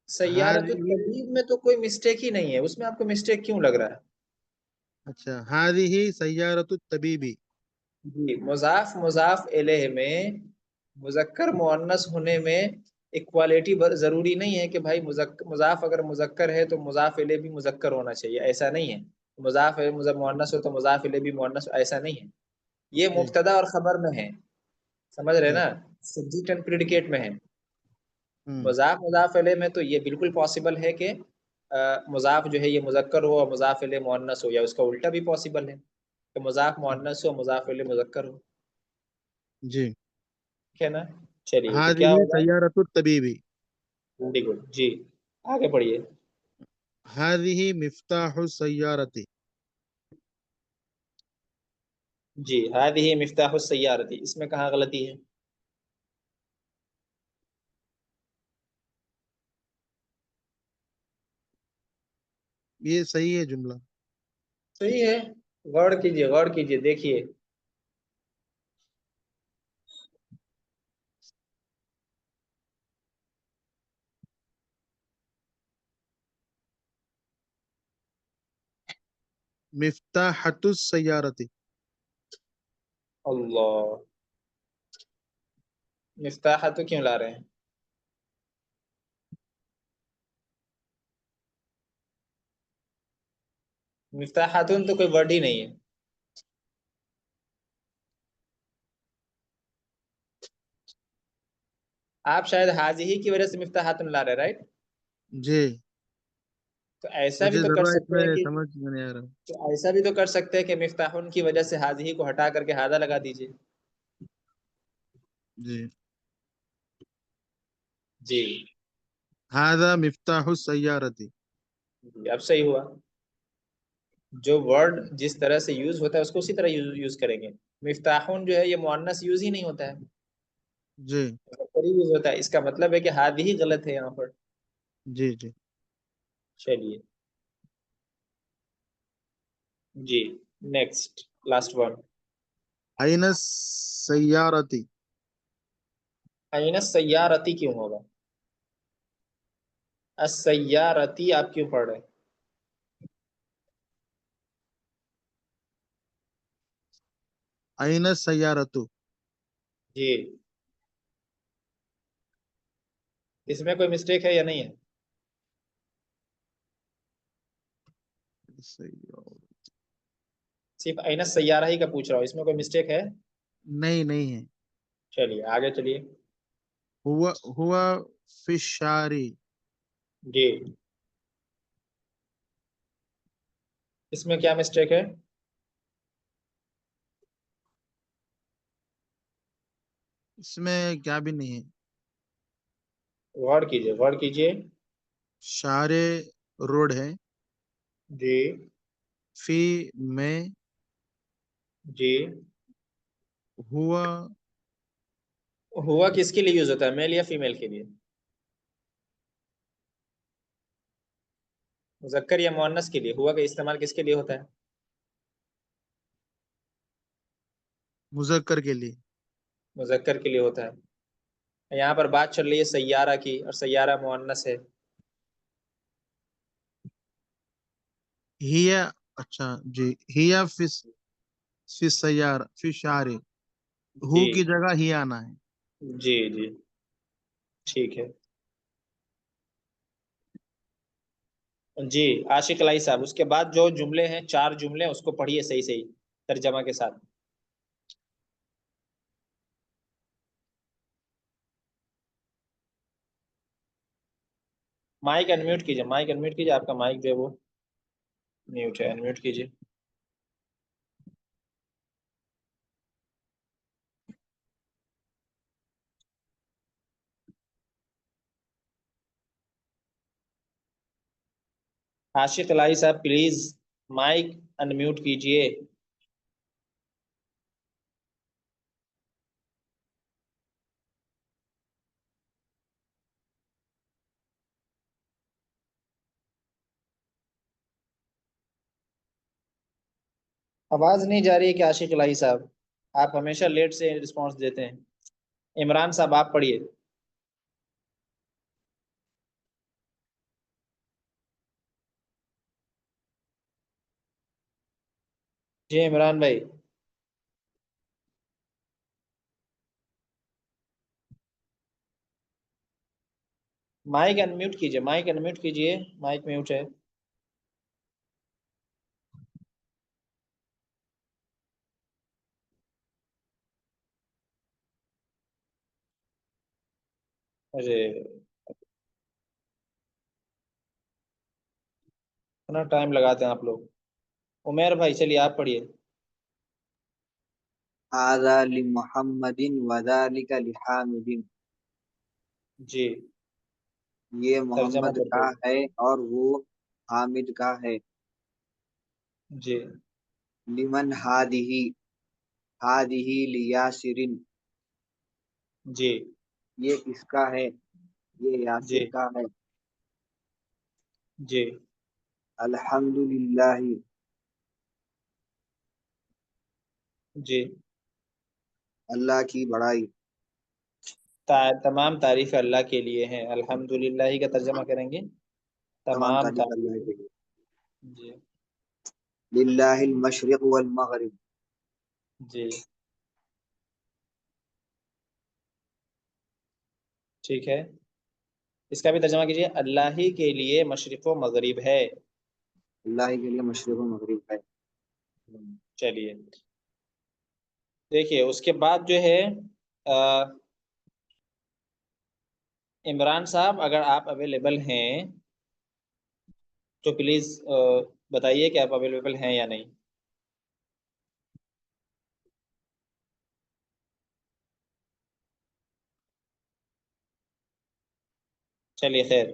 سیارت هذه الطبیب میں تو کوئی مسٹیک ہی نہیں ہے، اس میں آپ کو مسٹیک کیوں لگ رہا ہے؟ اچھا هذه سيارة الطبيب. جی، مضاف مضاف الیہ میں مذکر مؤنث ہونے میں اکوالٹی ضروری نہیں ہے کہ بھائی مضاف اگر مذکر ہے تو مضاف الیہ بھی مذکر ہونا چاہیے، ایسا نہیں ہے. مضاف مؤنث ہو تو مضاف الیہ بھی مؤنث، ایسا نہیں ہے. یہ جی مبتدا اور خبر میں ہے، سمجھ رہے جی. نا، سبجیکٹ اینڈ پریڈیکیٹ میں ہے. ہم. مضاف الیہ میں تو یہ بالکل پاسبل ہے کہ مضاف جو ہے یہ مذکر ہو اور مضاف الیہ مؤنث ہو، یا اس کا الٹا بھی پاسبل ہے کہ مضاف مؤنث ہو مضاف الیہ مذکر ہو. جی. ٹھیک ہے نا؟ چلیے تو کیا هذه ہوگا؟ سيارة الطبيب. Very good. جی آگے پڑھیے. هذه مفتاح السيارة. جی هذه مفتاح السیارۃ، اس میں کہاں غلطی ہے؟ یہ صحیح ہے جملہ. صحیح ہے. غور کیجئے غور کیجئے، دیکھیے. مفتاحة السيارة. اللہ، مفتاح تو کیوں لا رہے ہیں؟ مفتاحاتن تو کوئی ورڈ ہی نہیں ہے. آپ شاید حاضی کی وجہ سے مفتاحاتن لا رہے، رائٹ؟ جی تو ایسا بھی مجھے تو کر ذرا اس سکتے میں ہیں کہ، سمجھ میں نہیں آ رہا. تو ایسا بھی تو کر سکتے ہیں کہ مفتاحن کی وجہ سے حاضی کو ہٹا کر کے ہادہ لگا دیجئے. جی. جی هذا مفتاح السيارة. جی، اب صحیح ہوا. جو ورڈ جس طرح سے یوز ہوتا ہے اس کو اسی طرح یوز کریں گے. مفتاحن جو ہے یہ مؤنث یوز ہی نہیں ہوتا ہے، جی یوز ہوتا ہے. اس کا مطلب ہے کہ ہادی ہی غلط ہے یہاں پر. جی جی. چلیے جی نیکسٹ، لاسٹ ون. أين السيارة. این السیارتی کیوں ہوگا؟ السیارتی آپ کیوں پڑھ رہے ہیں؟ أين السيارة. جی اس میں کوئی مسٹیک ہے یا نہیں ہے؟ صرف این السیارہ ہی کا پوچھ رہا ہوں، اس میں کوئی مسٹیک ہے؟ نہیں نہیں ہے. چلیے آگے چلیے. هو في الشارع. جی اس میں کیا مسٹیک ہے؟ اس میں کیا بھی نہیں ہے. غور کیجئے غور کیجئے. شارع روڈ ہے. جی فی میں جی. ہوا. ہوا کس کے لیے یوز ہوتا ہے، میل یا فیمیل کے لیے؟ مذکر یا مؤنث کے لیے ہوا کا استعمال کس کے لیے ہوتا ہے؟ مذکر کے لیے. مذکر کے لیے ہوتا ہے. یہاں پر بات چل رہی ہے سیارہ کی، اور سیارہ مؤنث ہے. ہیا. اچھا جی. ہیا فی سیار فی شارع. ہو جی کی جگہ ہی آنا ہے. جی جی ٹھیک ہے. جی عاشق الہی صاحب، اس کے بعد جو جملے ہیں 4 جملے اس کو پڑھیے صحیح صحیح ترجمہ کے ساتھ. مائک انمیوٹ کیجیے، مائک انمیوٹ کیجیے، آپ کا مائک جو ہے وہ میوٹ ہے، انمیوٹ کیجیے۔ عاشق الہی صاحب پلیز مائک انمیوٹ کیجیے۔ آواز نہیں جا رہی ہے کہ عاشق الہی صاحب؟ آپ ہمیشہ لیٹ سے رسپانس دیتے ہیں۔ عمران صاحب آپ پڑھیے۔ جی عمران بھائی۔ مائک انمیوٹ کیجیے، مائک انمیوٹ کیجیے، مائک میوٹ ہے۔ ارے اتنا ٹائم لگاتے ہیں آپ لوگ۔ عمیر بھائی چلیے آپ پڑھیے۔ هذا لمحمد وذلك لحامد، جی یہ ترجمہ محمد کر کا دو۔ ہے اور وہ حامد کا ہے۔ جی لمن ہادہ لیاسر، جی یہ کس کا ہے؟ یہ جی یاسر کا ہے۔ جی الحمدللہ، جی اللہ کی بڑائی، تمام تعریف اللہ کے لیے ہیں۔ الحمدللہ ہی کا ترجمہ کریں گے تمام تمام تعریف تعریف۔ اللہ کے لیے۔ جی للہ المشرق والمغرب، جی ٹھیک ہے، اس کا بھی ترجمہ کیجیے۔ اللہ ہی کے لیے مشرق و مغرب ہے۔ اللہ کے لیے مشرق و مغرب ہے۔ چلیے دیکھیے اس کے بعد جو ہے عمران صاحب اگر آپ اویلیبل ہیں تو پلیز بتائیے کہ آپ اویلیبل ہیں یا نہیں۔ چلیے خیر،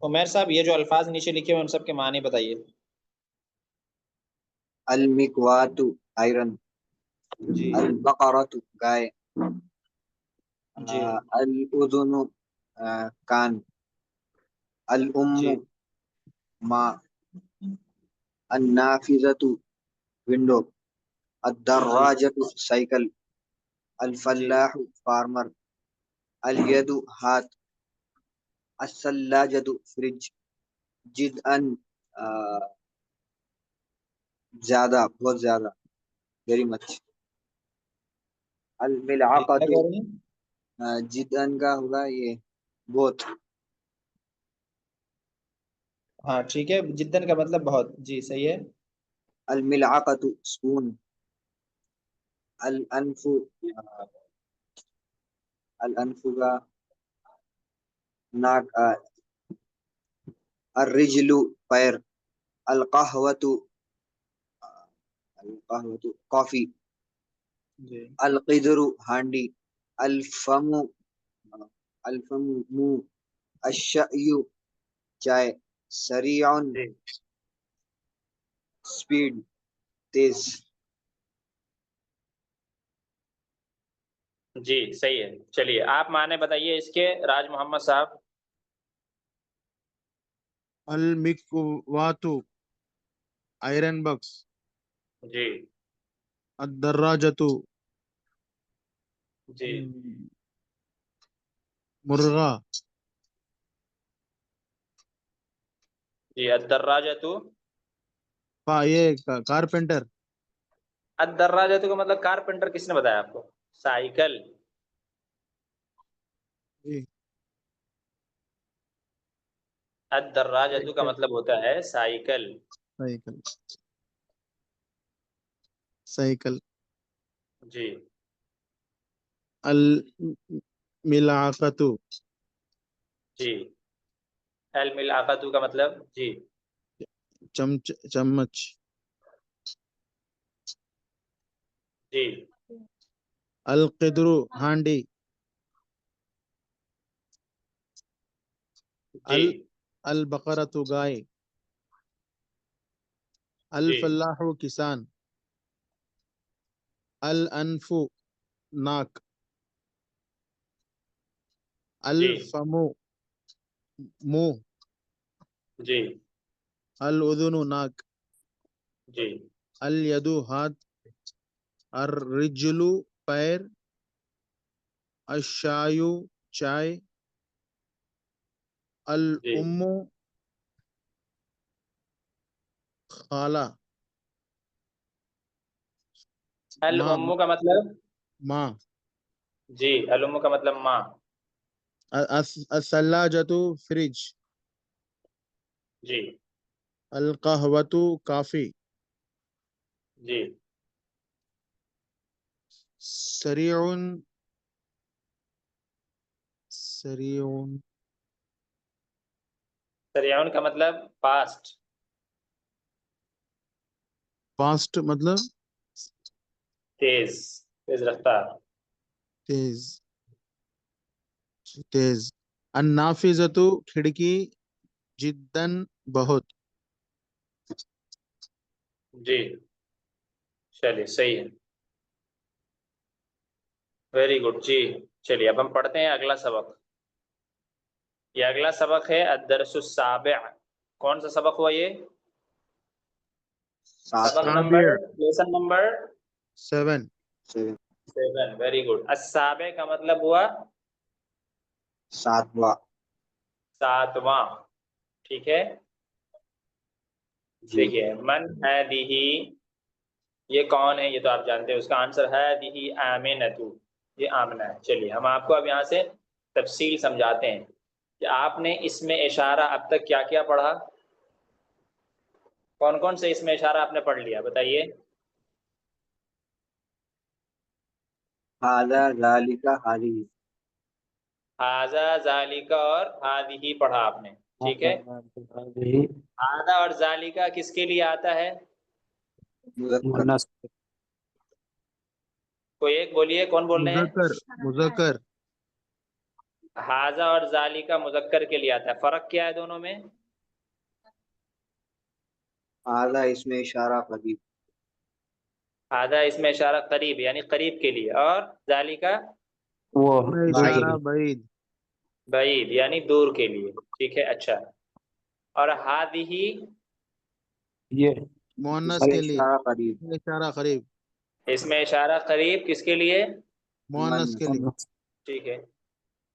عمیر صاحب یہ جو الفاظ نیچے لکھے ہوئے ان سب کے معنی بتائیے۔ المکوات آئرن، جی البقرۃ گائے، جی الاذن کان، الام جی ماں، النافذۃ ونڈو، جی الدراجۃ سائیکل، جی الفلاح فارمر، الید ہاتھ، الثلاجۃ فریج، جدءا زیادہ، بہت زیادہ، ویری مچ، جی کیا الملعقۃ کہہ رہے ہیں؟ جدءا کا ہوگا یہ بہت، ہاں ٹھیک ہے، جدن کا مطلب بہت، جی صحیح ہے۔ الملعقۃ سپون، الانف الانف کا ناک، الرجل پیر، القہوۃ القہوۃ کافی، جی القدر ہانڈی، الفم الفم منہ، الشعی چائے، سریع جی سپیڈ تیز۔ جی صحیح ہے۔ چلیے آپ معنی بتائیے اس کے، راج محمد صاحب۔ المکوات آئرن بکس، جی الدراجۃ جی مرغا، جی الدراجۃ، یہ کارپینٹر، الدراجۃ کا مطلب کارپینٹر کس نے بتایا آپ کو؟ سائیکل۔ جی الدراجۃ کا مطلب ہوتا ہے سائیکل۔ سائیکل، سائیکل، جی الملعقۃ جی الملعقۃ کا مطلب جی چمچ. جی القدر ہانڈی. جی البقرۃ گائے. الفلاح کسان. الانف ناک. الفم منہ. جی الاذن ناک. جی الید ہاتھ. الرجل پیر. الشای چائے. الام خالہ. ماں الام کا مطلب ماں. جی الام کا مطلب ماں. الثلاجۃ فریج. جی القہوۃ کافی. جی سریع. سریعون کا مطلب فاسٹ. فاسٹ مطلب تیز تیز رفتار. تیز. النافذۃ کھڑکی. جداً بہت. جی چلیے صحیح ہے ویری گڈ. جی چلیے اب ہم پڑھتے ہیں اگلا سبق. یہ اگلا سبق ہے الدرس السابع. کون سا سبق ہوا یہ؟ سبق نمبر لیسن نمبر 7. 7. Very good. السابع کا مطلب ہوا ساتواں. ٹھیک ہے دیکھیے من ہذہ یہ کون ہے؟ یہ تو آپ جانتے ہیں. اس کا آنسر ہذہ آمنۃ. یہ آمنہ ہے. چلیے ہم آپ کو اب یہاں سے تفصیل سمجھاتے ہیں کہ آپ نے اس میں اشارہ اب تک کیا کیا پڑھا. کون کون سے اس میں اشارہ آپ نے پڑھ لیا بتائیے. ھذا ذالک ھذہ. ھذا ذالک اور ھذہ پڑھا آپ نے. ٹھیک ہے. ھذا اور ذالک کس کے لیے آتا ہے؟ کوئی ایک بولیے. کون بول رہے ہیں؟ مذکر. ھذا اور ذالک مذکر کے لیے آتا ہے. فرق کیا ہے دونوں میں؟ ھذا اس میں اشارہ قریب. ھذا اس میں اشارہ قریب یعنی قریب کے لیے. اور ذالک اشارہ بعید. بعید یعنی دور کے لیے. ٹھیک ہے اچھا. اور ھذہ یہ مؤنث کے لیے. اشارہ قریب. اشارہ قریب. اس میں اشارہ قریب کس کے لیے؟ مؤنث کے لیے. ٹھیک ہے.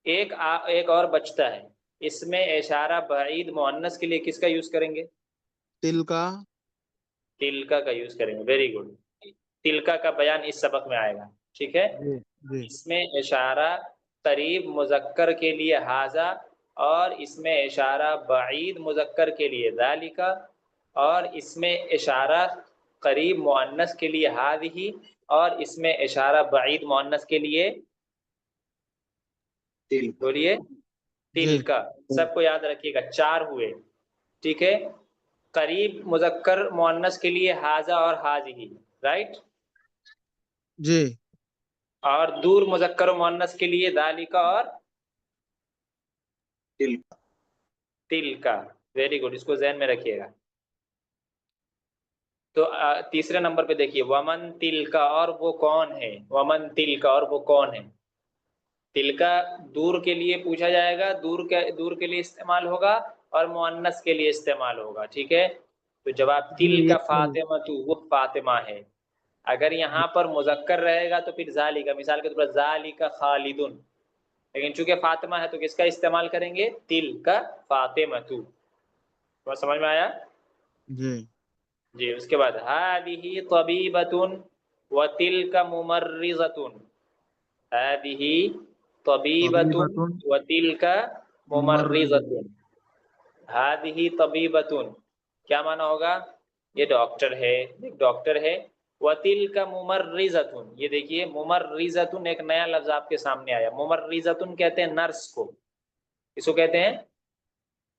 ایک اور بچتا ہے. اس میں اشارہ بعید مؤنث کے لیے کس کا یوز کریں گے؟ تلکا. تلکا کا یوز کریں گے. Very good. تلکا کا بیان اس سبق میں آئے گا. ٹھیک ہے. اس میں اشارہ قریب مذکر کے لیے ھذا اور اس میں اشارہ بعید مذکر کے لیے ذالک اور اس میں اشارہ قریب مؤنث کے لیے ھذہ اور اس میں اشارہ بعید مؤنث کے لیے بولیے تلکا. سب کو یاد رکھیے گا 4 ہوئے. ٹھیک ہے. قریب مذکر مؤنث کے لیے ھذا اور ھذہ رائٹ. جی. اور دور مذکر مؤنث کے لیے ذالک اور تلکا. Very good. اس کو ذہن میں رکھیے گا. تو تیسرے نمبر پہ دیکھیے ومن تلکا اور وہ کون ہے. ومن تلکا اور وہ کون ہے. تلکا دور کے لیے پوچھا جائے گا. دور کے لیے استعمال ہوگا اور مؤنث کے لیے استعمال ہوگا. ٹھیک ہے. تو جواب تلکا فاطمہ وہ فاطمہ ہے. اگر یہاں پر مذکر رہے گا تو پھر ذالک. مثال کے طور پر ذالک خالد. لیکن چونکہ فاطمہ ہے تو کس کا استعمال کریں گے؟ تلکا فاطمہ. سمجھ میں آیا؟ جی. اس کے بعد ھذہ طبیبۃ وتلک ممرضۃ. ھذہ طبیبۃ وتلک ممرضۃ. ھذہ طبیبۃ کیا معنی ہوگا؟ یہ ڈاکٹر ہے. ایک ڈاکٹر ہے. وتلک ممرضۃ. یہ دیکھیے ممرضۃ ایک نیا لفظ آپ کے سامنے آیا. ممرضۃ کہتے ہیں نرس کو. کس کو کہتے ہیں؟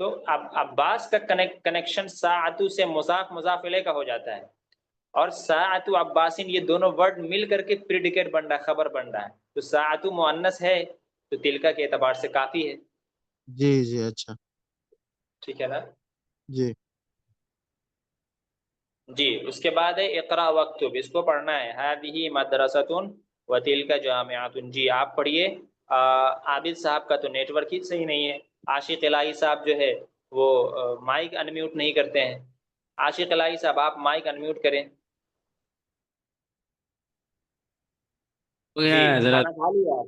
تو اب عباس کا کنیکشن ساعتو سے مضاف الیہ کا ہو جاتا ہے، اور ساعتو عباسین یہ دونوں ورڈ مل کر کے پریڈیکیٹ بن رہا ہے، خبر بن رہا ہے، تو ساعتو مؤنث ہے تو تلکا کے اعتبار سے کافی ہے. جی جی اچھا ٹھیک ہے نا جی. جی. اس کے بعد ہے اقرا وکتب، اس کو پڑھنا ہے. هذه مدرسۃ وتلک جامعۃ. جی آپ پڑھیے. عابد صاحب کا تو نیٹ ورک ہی صحیح نہیں ہے. عاشق الہی صاحب جو ہے وہ مائک انمیوٹ نہیں کرتے ہیں. عاشق الہی صاحب آپ مائک انمیوٹ کریں. جی حضرت کھانا کھا لیا آپ؟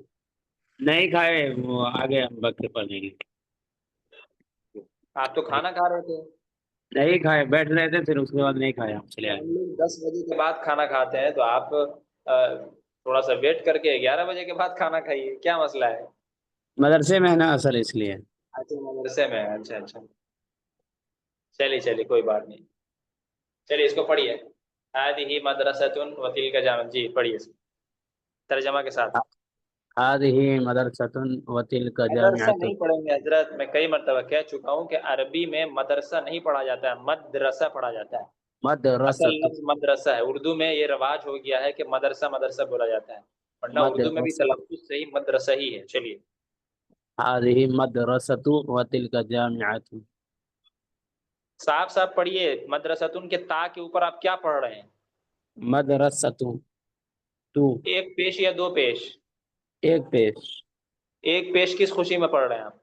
نہیں کھائے، وہ آگے ہم وقت پڑھیں گے. آپ تو کھانا کھا رہے تھے. نہیں کھائے، بیٹھ رہے تھے، پھر اس کے بعد نہیں کھایا، ہم چلے آئے. ہم لوگ 10 بجے کے بعد کھانا کھاتے ہیں، تو آپ تھوڑا سا ویٹ کر کے 11 بجے کے بعد کھانا کھائیے. کیا مسئلہ ہے؟ مدرسے میں ہے نا اصل، اس لیے. اچھا مدرسے میں. اچھا اچھا چلیے کوئی بات نہیں. چلیے اس کو پڑھیے. هذه مدرسۃ وتلک جامعۃ. جی پڑھیے اس کو ترجمہ کے ساتھ. هذه مدرسۃ وتلک مدرسہ جامعۃ. نہیں پڑھیں گے حضرت، میں کئی مرتبہ کہہ چکا ہوں کہ عربی میں مدرسہ نہیں پڑھا جاتا ہے، مدرسہ پڑھا جاتا ہے. اصل مدرسۃ لفظ مدرسہ ہے. اردو میں یہ رواج ہو گیا ہے کہ مدرسہ بولا جاتا ہے، ورنہ اردو میں بھی مدرسۃ. تلفظ صحیح مدرسہ ہی ہے. چلیے هذه مدرسۃ وتلک جامعۃ. صاحب پڑھیے. مدرستون کے تا کے اوپر آپ کیا پڑھ رہے ہیں؟ مدرسۃ. تو ایک پیش یا دو پیش؟ ایک پیش. ایک پیش کس خوشی میں پڑھ رہے ہیں آپ؟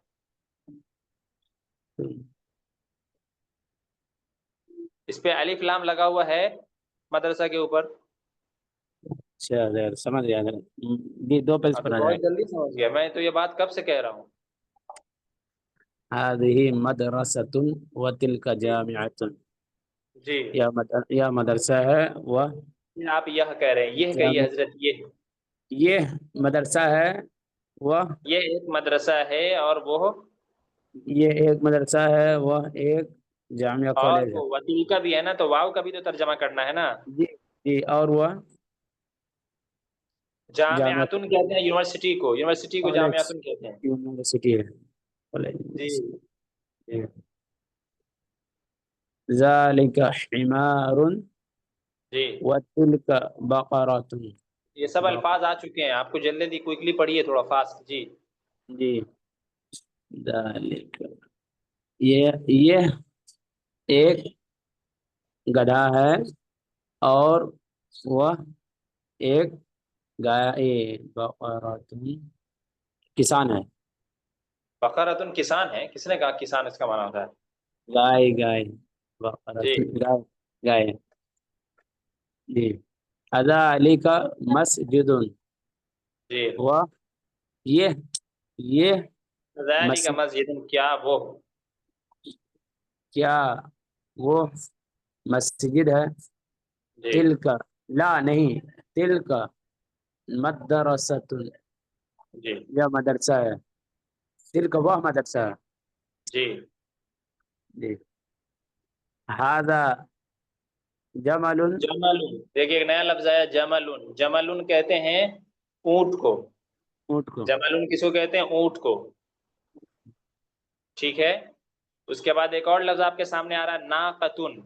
اس پہ الف لام لگا ہوا ہے مدرسہ کے اوپر. اچھا سمجھ گیا. دو پیج ہاں تو پڑھا جائے بہت جلدی سمجھ گیا. میں تو یہ بات کب سے کہہ رہا ہوں. هذه مدرسۃ وتلک جامعۃ. جی یا مدرسہ ہے وہ آپ یہ کہہ رہے ہیں. یہ کہیے جامع. حضرت. یہ مدرسہ ہے وہ یہ ایک مدرسہ ہے اور وہ یہ ایک مدرسہ ہے وہ ایک جامعہ اور کالج ہے. وہ وکیل کا بھی ہے نا، تو واو کا بھی تو ترجمہ کرنا ہے نا. جی جی. اور وہ جامعہ جامعتن کہتے ہیں یونیورسٹی کو، یونیورسٹی کو کالج جامعتن کہتے ہیں. یونیورسٹی ہے. کالج. جی ذالک حمار جی وتلک بقرۃ. یہ سب الفاظ آ چکے ہیں، آپ کو جلدی کوئکلی پڑھیے تھوڑا فاسٹ. جی جی ذالک. یہ ایک گدھا ہے اور وہ ایک گائے. بقرۃ کسان ہے. بقرۃن کسان ہے. کس نے کہا کسان اس کا معنی ہوتا ہے؟ گائے. جی بقرۃ گائے. جی. ذالک مسجد. جی وہ یہ ذالک مسجد. مسجد. کیا وہ کیا وہ مسجد ہے. جی تلک لا نہیں تلک مدرسۃ. جی یہ مدرسہ ہے. تلک وہ مدرسہ ہے. جی جی. ھذا جمل. جملون. دیکھیے ایک نیا لفظ آیا جملون. جملون کہتے ہیں اونٹ کو. اونٹ کو. جملون کس کو کہتے ہیں؟ اونٹ کو. ٹھیک ہے. اس کے بعد ایک اور لفظ آپ کے سامنے آ رہا ہے ناقتن.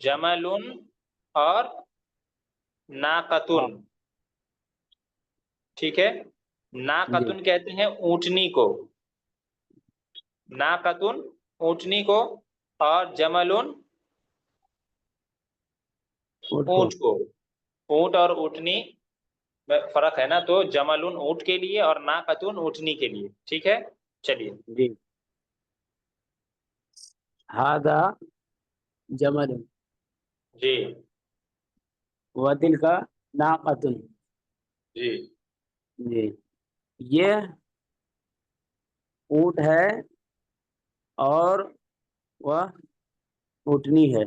جملون اور ناقتن. ٹھیک ہے. جی ناقتن کہتے ہیں اونٹنی کو. ناقتن اونٹنی کو، اور جملون اونٹ کو. اونٹ اور اونٹنی میں فرق ہے نا، تو جملون اونٹ کے لیے اور ناقتن اونٹنی کے لیے. ٹھیک ہے. چلیے جی. ھذا جمل جی وتلک ناقۃ. جی جی. یہ اونٹ ہے اور وہ اونٹنی ہے.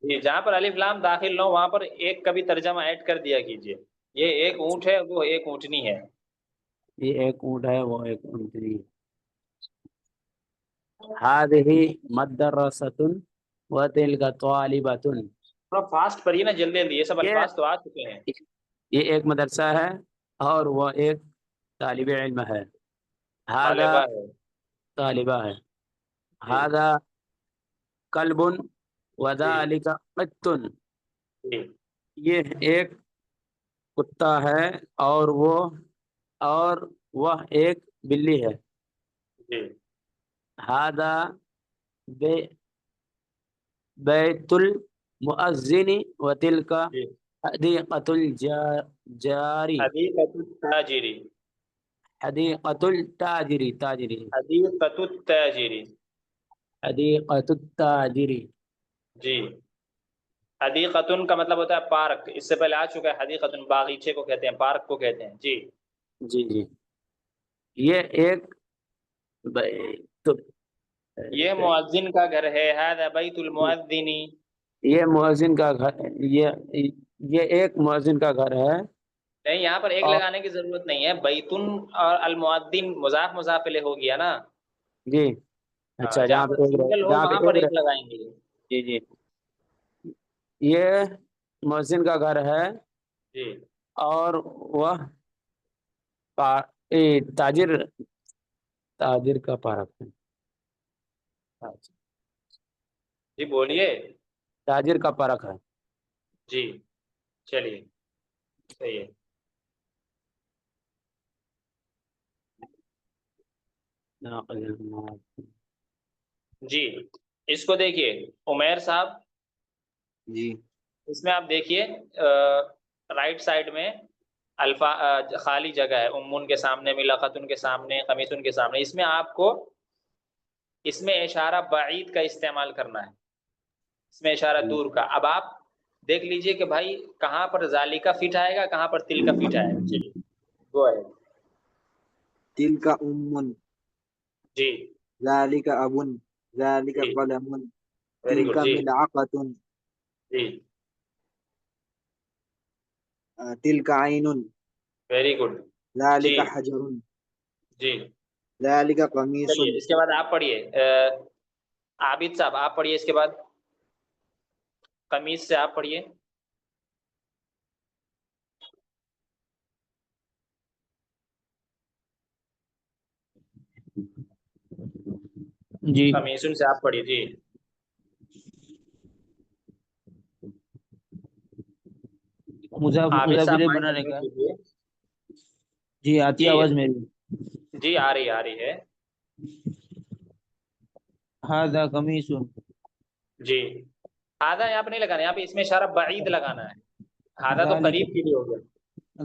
جی. جہاں پر الف لام داخل نہ ہو وہاں پر ایک کا بھی ترجمہ ایڈ کر دیا کیجیے. یہ ایک اونٹ ہے، وہ ایک اونٹنی ہے. یہ ایک اونٹ ہے، وہ ایک اونٹنی ہے. هذه مدرسۃ وتلک طالبۃ. تھوڑا فاسٹ پڑھیے نا، جلدی جلدی. یہ سب یہ الفاظ تو آ چکے ہیں. یہ ایک مدرسہ ہے اور وہ ایک طالب علم ہے. ھذا طالبہ ہے. طالبہ ہے. هذا كلب جی وذلك قط. جی یہ ایک کتا ہے اور وہ ایک بلی ہے. جی هذا بي- بیت المؤذن وتلك جی حدیقۃ الجاری. حدیقۃ التاجری. حدیقۃ التاجری. حدیقۃ التاجری. حدیقۃ التاجری. جی حدیقتن کا مطلب ہوتا ہے پارک. اس سے پہلے آ چکا ہے حدیقتن باغیچے کو کہتے ہیں, پارک کو کہتے ہیں. جی جی یہ ایک بیت یہ مؤذن کا گھر ہے. ھذا بیت المؤذن. یہ مؤذن کا گھر یہ ایک مؤذن کا گھر ہے. نہیں, یہاں پر ایک اور لگانے کی ضرورت نہیں ہے. بیتن اور المؤذن مضاف مضاف الیہ ہو گیا نا. جی ہاں, اچھا, جہاں پر سنگل ہو وہاں پر ایک لگائیں گے. جی یہ مؤذن کا گھر ہے جی اور وہ تاجر کا پارک ہے. جی بولیے. تاجر کا پارک ہے. جی چلیے صحیح ہے. جی اس کو دیکھیے عمیر صاحب, جی اس میں آپ دیکھیے رائٹ سائڈ میں خالی جگہ ہے. امن کے سامنے, ملقتن کے سامنے, قمیصن کے سامنے. اس میں آپ کو اس میں اشارہ بعید کا استعمال کرنا ہے. اس میں اشارہ دور کا. اب آپ دیکھ لیجئے کہ بھائی کہاں پر ذالکا فٹ آئے گا, کہاں پر تل کا فٹ آئے گا. چلیے گو ہے. تلک ام جی ذالک ابن ذالک جی قلم ویری تلک گڈ. جی ملعقۃ جی تلک عین ویری گڈ. جی ذالک حجر جی ذالک قمیص. چلیے اس کے بعد آپ پڑھیے. عابد صاحب آپ پڑھیے. اس کے بعد قمیص سے آپ پڑھیے. جی قمیصن سے آپ پڑھیے. جی مضاف عابد مضاف صاحب الیہ مائک بنانے انمیوٹ کا. کیجیے. جی آتی ہے جی آواز میری. جی آ رہی ہے. ھذا قمیص. جی آدھا یہاں پہ نہیں لگانا, یہاں پہ اس میں اشارہ بعید لگانا ہے. آدھا تو ذالک قریب کے لیے ہو گیا.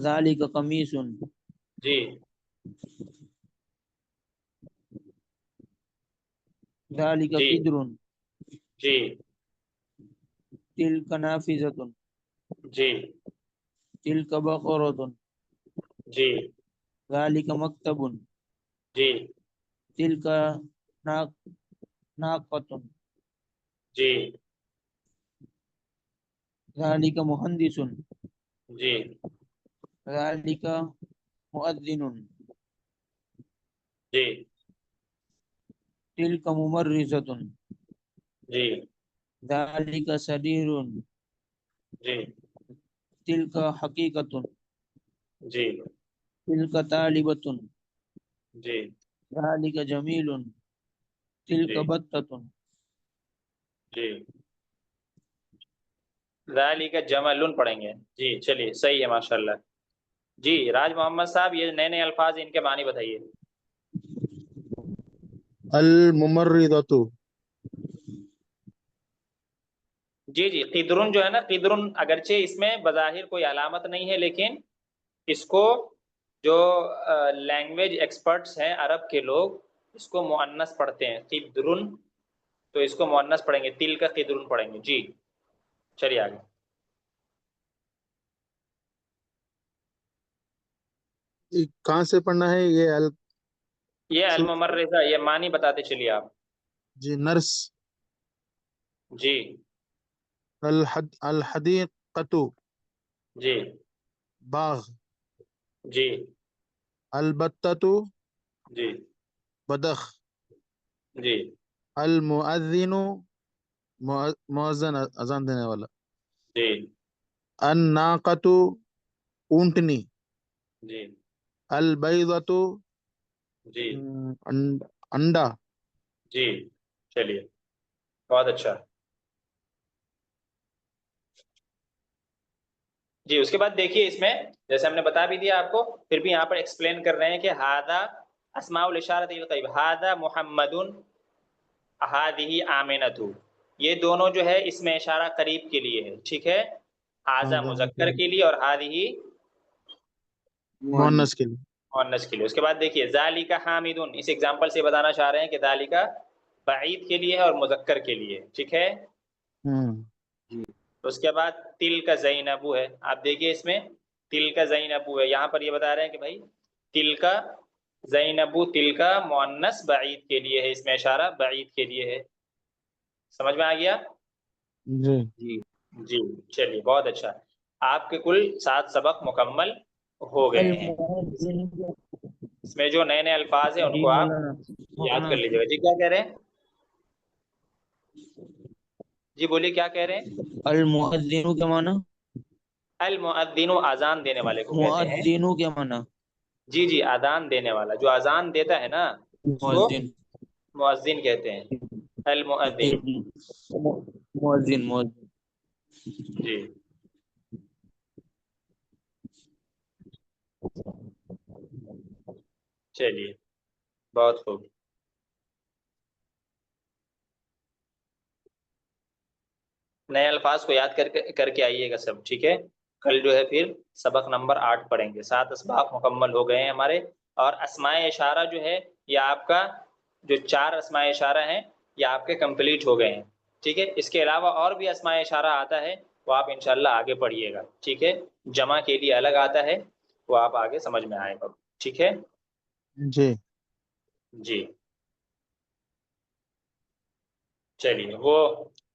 ذالک قمیص. جی ذالک جی قدر. جی تلک نافذۃ. جی تلک بقرۃ. جی ذالک مکتب. جی تلک ناقۃ. جی ذالک مہندس. جی ذالک مؤذن. جی تلک ممرضۃ. جی ذالک سریر. جی تلک حقیقۃ. جی تلک طالبۃ. جی ذالک جمیل. تلک جی بطۃ. جی ذالک جمل پڑھیں گے. جی چلیے صحیح ہے ماشاء اللہ. جی راج محمد صاحب یہ نئے الفاظ ان کے معنی بتائیے. الممرضۃ. جی قدرن جو ہے نا, قدرن اگرچہ اس میں بظاہر کوئی علامت نہیں ہے, لیکن اس کو جو لینگویج ایکسپرٹس ہیں عرب کے لوگ اس کو مؤنث پڑھتے ہیں قدرن, تو اس کو مؤنث پڑھیں گے. تل کا قدرن پڑھیں گے. جی چلیے آگے. کہاں سے پڑھنا ہے یہ یہ الممرضہ, یہ معنی بتاتے چلیے آپ. جی نرس. جی الحدیقۃ جی باغ. جی البتۃ جی بدخ. جی المؤذن مؤذن اذان دینے والا. جی الناقۃ اونٹنی. جی البیضۃ جی انڈا. جی چلیے بہت اچھا جی. اس کے بعد دیکھیے اس میں جیسے ہم نے بتا بھی دیا آپ کو، پھر بھی یہاں پر ایکسپلین کر رہے ہیں کہ ہاذا اسماء الاشارۃ القریب، ہاذا محمد، ہذہ آمنۃ، یہ دونوں جو ہے اس میں اشارہ قریب کے لیے ہے. ٹھیک ہے، ہاذا مذکر کے لیے اور ہذہ مؤنث کے لیے. مؤنث کے لیے. اس کے بعد دیکھیے ذالک حامد، اس ایگزامپل سے بتانا چاہ رہے ہیں کہ ذالک بعید کے لیے ہے اور مذکر کے لیے. ٹھیک ہے. اس کے بعد تل کا زینب ہے. آپ دیکھیے اس میں تل کا زینب ہے، یہاں پر یہ بتا رہے ہیں کہ بھائی تل کا زینب، تل کا مؤنث بعید کے لیے ہے، اس میں اشارہ بعید کے لیے ہے. سمجھ میں آ گیا؟ جی جی جی چلیے بہت اچھا. آپ کے کل 7 سبق مکمل ہو گئے ہیں. اس میں جو نئے نئے الفاظ ہیں ان جی کو آپ مولانا، یاد کر لیجیے گا. جی کیا کہہ رہے ہیں؟ جی بولیے کیا کہہ رہے ہیں؟ المؤذن کے معنی، المؤذن اذان دینے والے کو کہتے ہیں. مؤذن کے معنی جی جی اذان دینے والا، جو اذان دیتا ہے نا اس کو مؤذن. مؤذن کہتے ہیں. المؤذن. مؤذن جی چلیے بہت خوب. نئے الفاظ کو یاد کر کے آئیے گا سب. ٹھیک ہے، کل جو ہے پھر سبق نمبر 8 پڑھیں گے. 7 اسباق مکمل ہو گئے ہیں ہمارے. اور اسماء اشارہ جو ہے یہ آپ کا جو 4 اسماء اشارہ ہیں یہ آپ کے کمپلیٹ ہو گئے ہیں. ٹھیک ہے، اس کے علاوہ اور بھی اسماء اشارہ آتا ہے وہ آپ انشاءاللہ آگے پڑھیے گا. ٹھیک ہے، جمع کے لیے الگ آتا ہے وہ آپ آگے سمجھ میں آئے گا. ٹھیک ہے جی جی. چلیے وہ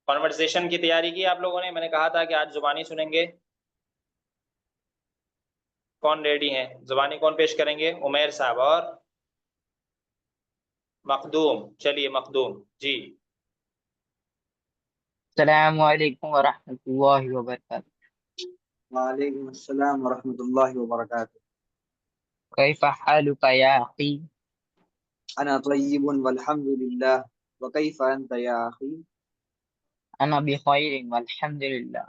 کانورسیشن کی تیاری کی آپ لوگوں نے؟ میں نے کہا تھا کہ آج زبانی سنیں گے. کون ریڈی ہیں؟ زبانی کون پیش کریں گے؟ عمیر صاحب اور مخدوم. چلیے مخدوم جی. السلام علیکم ورحمۃ اللہ وبرکاتہ. وعلیکم السلام ورحمۃ اللہ وبرکاتہ. کیف حالک یا اخی؟ انا طیب والحمد للہ، وکیف انت یا اخی؟ انا بخیر والحمد للہ.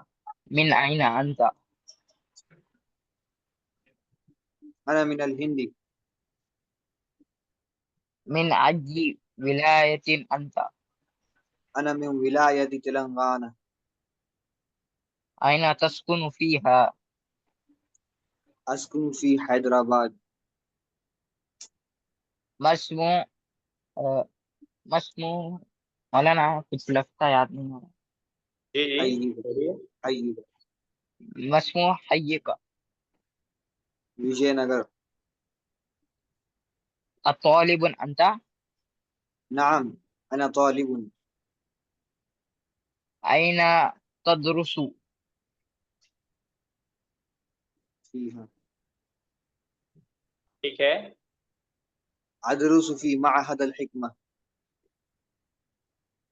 من این انت؟ انا من الہند. من ای ولایت انت؟ انا من ولایت تلنگانہ. این تسکن فیہا؟ اسکن فی حیدرآباد. مسمو مسمو مولانا کچھ لفظ یاد نہیں ہو. جی جی حیدر حیدر مسمو حیک؟ وجے نگر. اطالب انت؟ نعم انا طالب. این تدرس؟ فیہا ٹھیک ہے. ادرس فی معہد الحکمہ.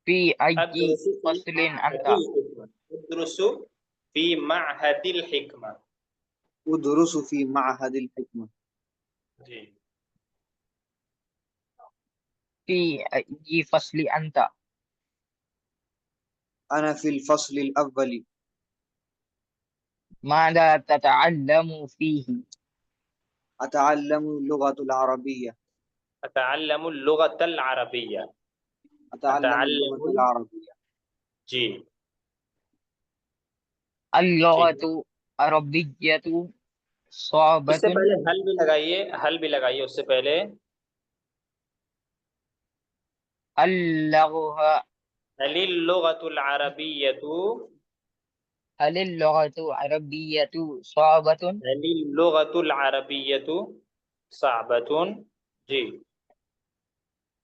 فی ای ادرس فی فصل معہد انت؟ الحکمہ. ادرس فی معہد الحکمہ. ادرس فی معہد الحکمہ. جی فی ای فصل انت؟ انا فی الفصل الاول. ماذا تتعلم فیہ؟ اتعلم اللغة العربية. اتعلم اللغة العربیہ. اتعلم اتعلم اللغة العربية. جی ٹھیک اللغت ہے. عربیت اس صعبۃ؟ سے پہلے حل بھی لگائیے، حل بھی لگائیے اس سے پہلے. اللغة هل اللغة العربية هل اللغة عربیت صعبۃ؟ هل اللغة العربية صعبة؟ جی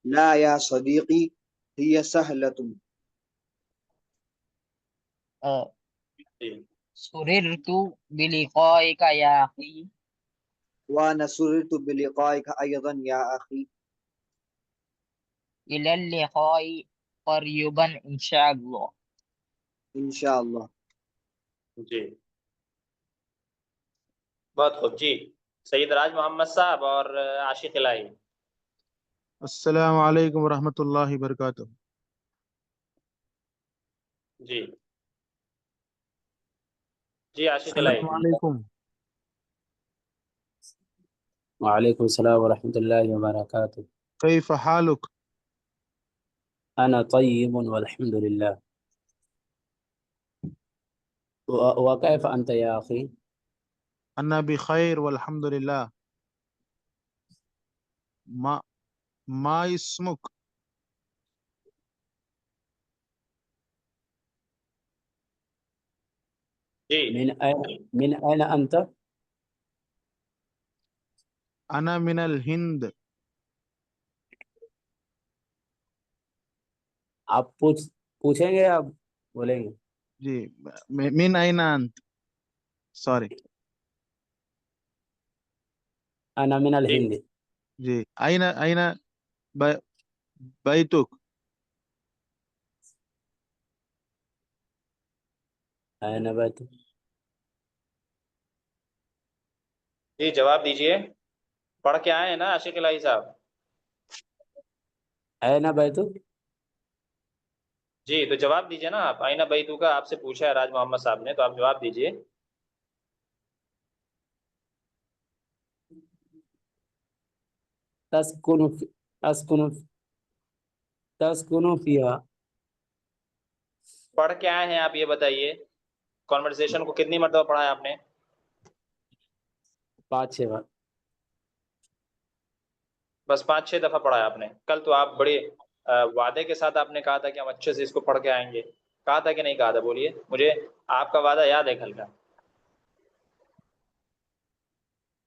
لا يا صديقي، هي سهلة. جی سررت بلقائک یا اخی؟ وأنا سررت بلقائك أيضا يا أخي. إلى اللقاء قريبا إن شاء الله. إن شاء الله. جی بہت خوب. جی سید راج محمد صاحب اور عاشق الہی. السلام علیکم ورحمۃ اللہ وبرکاتہ. جی جی عاشق الہی. السلام علیکم. وعلیکم السلام ورحمۃ اللہ وبرکاتہ. کیف حالک؟ انا طیب والحمد للہ. وکیف انت یا اخی؟ انا بخیر والحمد للہ. ما اسمک؟ جی من این انت؟ انا من الہند. آپ پوچھیں گے آپ بولیں گے؟ جی من این انت. سوری. انا من جی الہند. جی این بیتک؟ این بیت؟ جی جواب دیجئے. پڑھ کے آئے ہیں نا عاشق الہی صاحب؟ این بیتک؟ جی تو جواب دیجئے نا آپ. آئینہ بیتو کا آپ سے پوچھا ہے راج محمد صاحب نے، تو آپ جواب دیجئے. تسکن فیہا. پڑھ کے آئے ہیں آپ، یہ بتائیے کانورسیشن کو کتنی مرتبہ پڑھا ہے آپ نے؟ 5-6 بار. بس 5-6 دفعہ پڑھا ہے آپ نے. کل تو آپ بڑے وعدے کے ساتھ آپ نے کہا تھا کہ ہم اچھے سے اس کو پڑھ کے آئیں گے. کہا تھا کہ نہیں کہا تھا؟ بولیے مجھے، آپ کا وعدہ یاد ہے کل کا.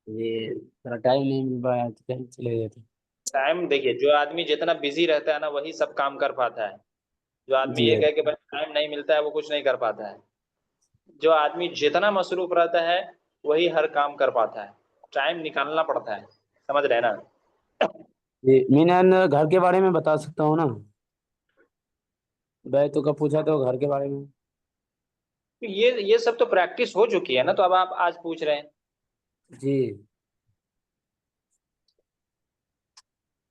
یہ ذرا ٹائم نہیں مل پایا تو کہیں چلے گئے تھے. ٹائم دیکھیے، جو آدمی جتنا بزی رہتا ہے نا وہی سب کام کر پاتا ہے. جو آدمی جی یہ کہے کہ بھائی ٹائم نہیں ملتا ہے وہ کچھ نہیں کر پاتا ہے. جو آدمی جتنا مصروف رہتا ہے وہی ہر کام کر پاتا ہے. ٹائم نکالنا پڑتا ہے، سمجھ رہے نا؟ جی مینان گھر کے بارے میں بتا سکتا ہوں نا؟ بیتو کا پوچھا تو گھر کے بارے میں. یہ سب تو پریکٹس ہو چکی ہے نا، تو اب آپ آج پوچھ رہے ہیں. جی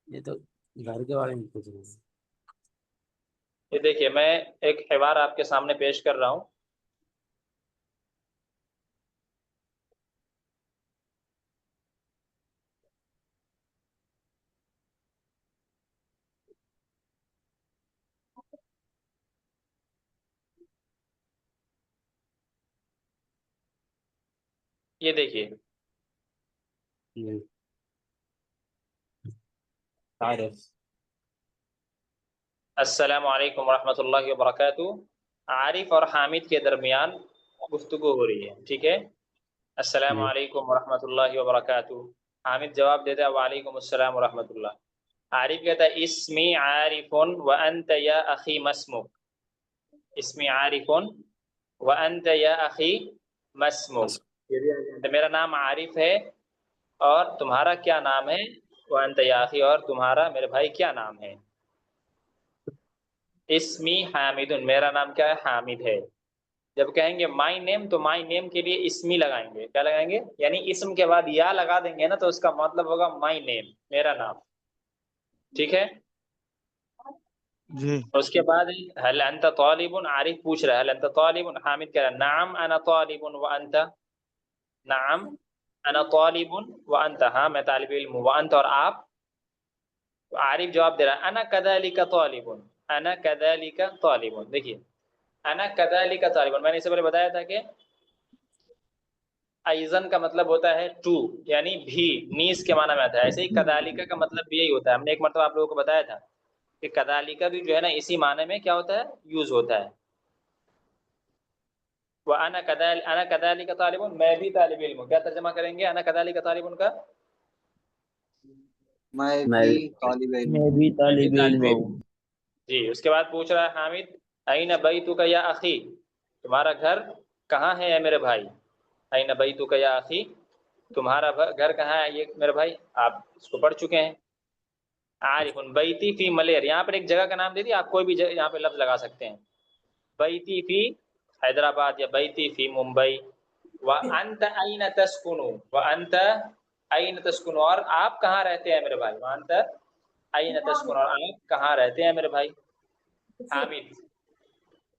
یہ تو گھر کے بارے میں پوچھ رہے ہیں. یہ دیکھیے میں ایک حوار آپ کے سامنے پیش کر رہا ہوں. یہ دیکھیے. جی عارف. السلام علیکم ورحمۃ اللہ وبرکاتہ. عارف اور حامد کے درمیان گفتگو ہو رہی ہے، ٹھیک ہے؟ السلام جی علیکم ورحمۃ اللہ وبرکاتہ. حامد جواب دیتا ہے وعلیکم السلام ورحمۃ اللہ. عارف کہتا ہے اسمی عارف وانت یا اخی مسمک. اسمی عارف وانت یا اخی مسمک. میرا نام عارف ہے اور تمہارا کیا نام ہے؟ وانت یا اخی، اور تمہارا میرے بھائی کیا نام ہے؟ اسمی حامد، میرا نام کیا ہے؟ حامد ہے. جب کہیں گے مائی نیم تو مائی نیم کے لیے اسمی لگائیں گے. کیا لگائیں گے؟ یعنی اسم کے بعد یا لگا دیں گے نا تو اس کا مطلب ہوگا مائی نیم، میرا نام. ٹھیک ہے؟ جی اس کے بعد هل انت طالب، عارف پوچھ رہا ہے هل انت طالب، حامد کہہ رہا ہے نعم انا طالب وانت. نعم انا طالب وانت، ہاں میں طالب علم ہوں. وانت، اور آپ؟ عارف جواب دے رہا ہے انا كذلك طالب، انا كذلك طالب. دیکھیے انا كذلك طالب، میں نے اس سے پہلے بتایا تھا کہ ایزن کا مطلب ہوتا ہے ٹو، یعنی بھی، نیز کے معنی میں آتا ہے. ایسے ہی کذالک کا مطلب بھی یہی ہوتا ہے. ہم نے ایک مرتبہ آپ لوگوں کو بتایا تھا کہ کذالک بھی جو ہے نا اسی معنی میں کیا ہوتا ہے؟ یوز ہوتا ہے. وانا كذلك، انا كذلك طالب، میں بھی طالب علم ہوں. کیا ترجمہ کریں گے انا كذلك طالب کا؟ میں میں بھی طالب علم میں ہوں. بھی میں بھی طالب علم ہوں. جی. اس کے بعد پوچھ رہا ہے حامد این بیتک یا اخی، تمہارا گھر کہاں ہے اے میرے بھائی؟ این بیتک یا اخی، تمہارا گھر کہاں ہے یہ میرے بھائی؟ آپ اس کو پڑھ چکے ہیں. عارف بیتی فی ملیر، یہاں پر ایک جگہ کا نام دے دیا، آپ کوئی بھی یہاں پہ لفظ لگا سکتے ہیں. بیتی فی حیدرآباد یا بیتی فی ممبئی. وانت این تسکن، وانت این تسکن، اور آپ کہاں رہتے ہیں میرے بھائی؟ وانت این تسکن، اور آپ کہاں رہتے ہیں میرے بھائی؟ حامد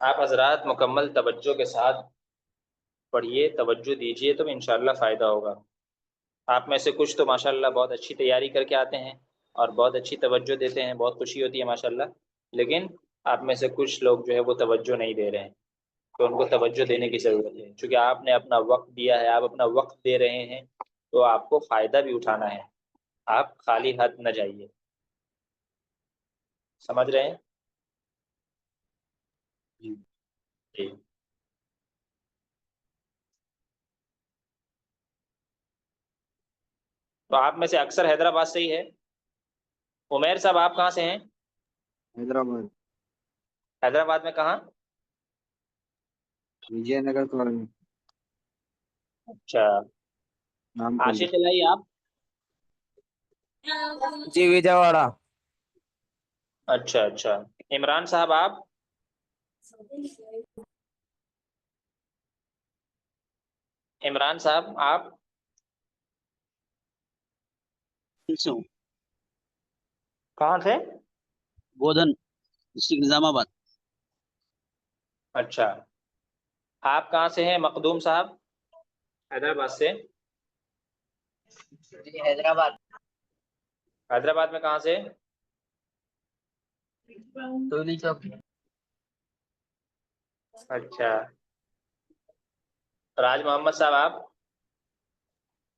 آپ حضرات مکمل توجہ کے ساتھ پڑھیے، توجہ دیجیے تو انشاءاللہ فائدہ ہوگا۔ آپ میں سے کچھ تو ماشاءاللہ بہت اچھی تیاری کر کے آتے ہیں اور بہت اچھی توجہ دیتے ہیں، بہت خوشی ہوتی ہے ماشاءاللہ، لیکن آپ میں سے کچھ لوگ جو ہے وہ توجہ نہیں دے رہے ہیں، تو ان کو توجہ دینے کی ضرورت ہے، چونکہ آپ نے اپنا وقت دیا ہے، آپ اپنا وقت دے رہے ہیں، تو آپ کو فائدہ بھی اٹھانا ہے، آپ خالی ہاتھ نہ جائیے، سمجھ رہے ہیں؟ جی تو آپ میں سے اکثر حیدرآباد سے ہی ہے۔ عمیر صاحب آپ کہاں سے ہیں؟ حیدرآباد، حیدرآباد میں کہاں؟ وجے نگر کالونی، اچھا، نام پلی۔ عاشق الہی آپ؟ جی وجے واڑہ۔ اچھا اچھا، عمران صاحب آپ؟ عمران صاحب آپ سے ہوں، کہاں سے؟ بودھن ڈسٹرکٹ نظام آباد۔ اچھا، آپ کہاں سے ہیں مخدوم صاحب؟ حیدرآباد سے؟ جی حیدرآباد، حیدرآباد میں کہاں سے؟ ٹولی چوک۔ اچھا، راج محمد صاحب آپ؟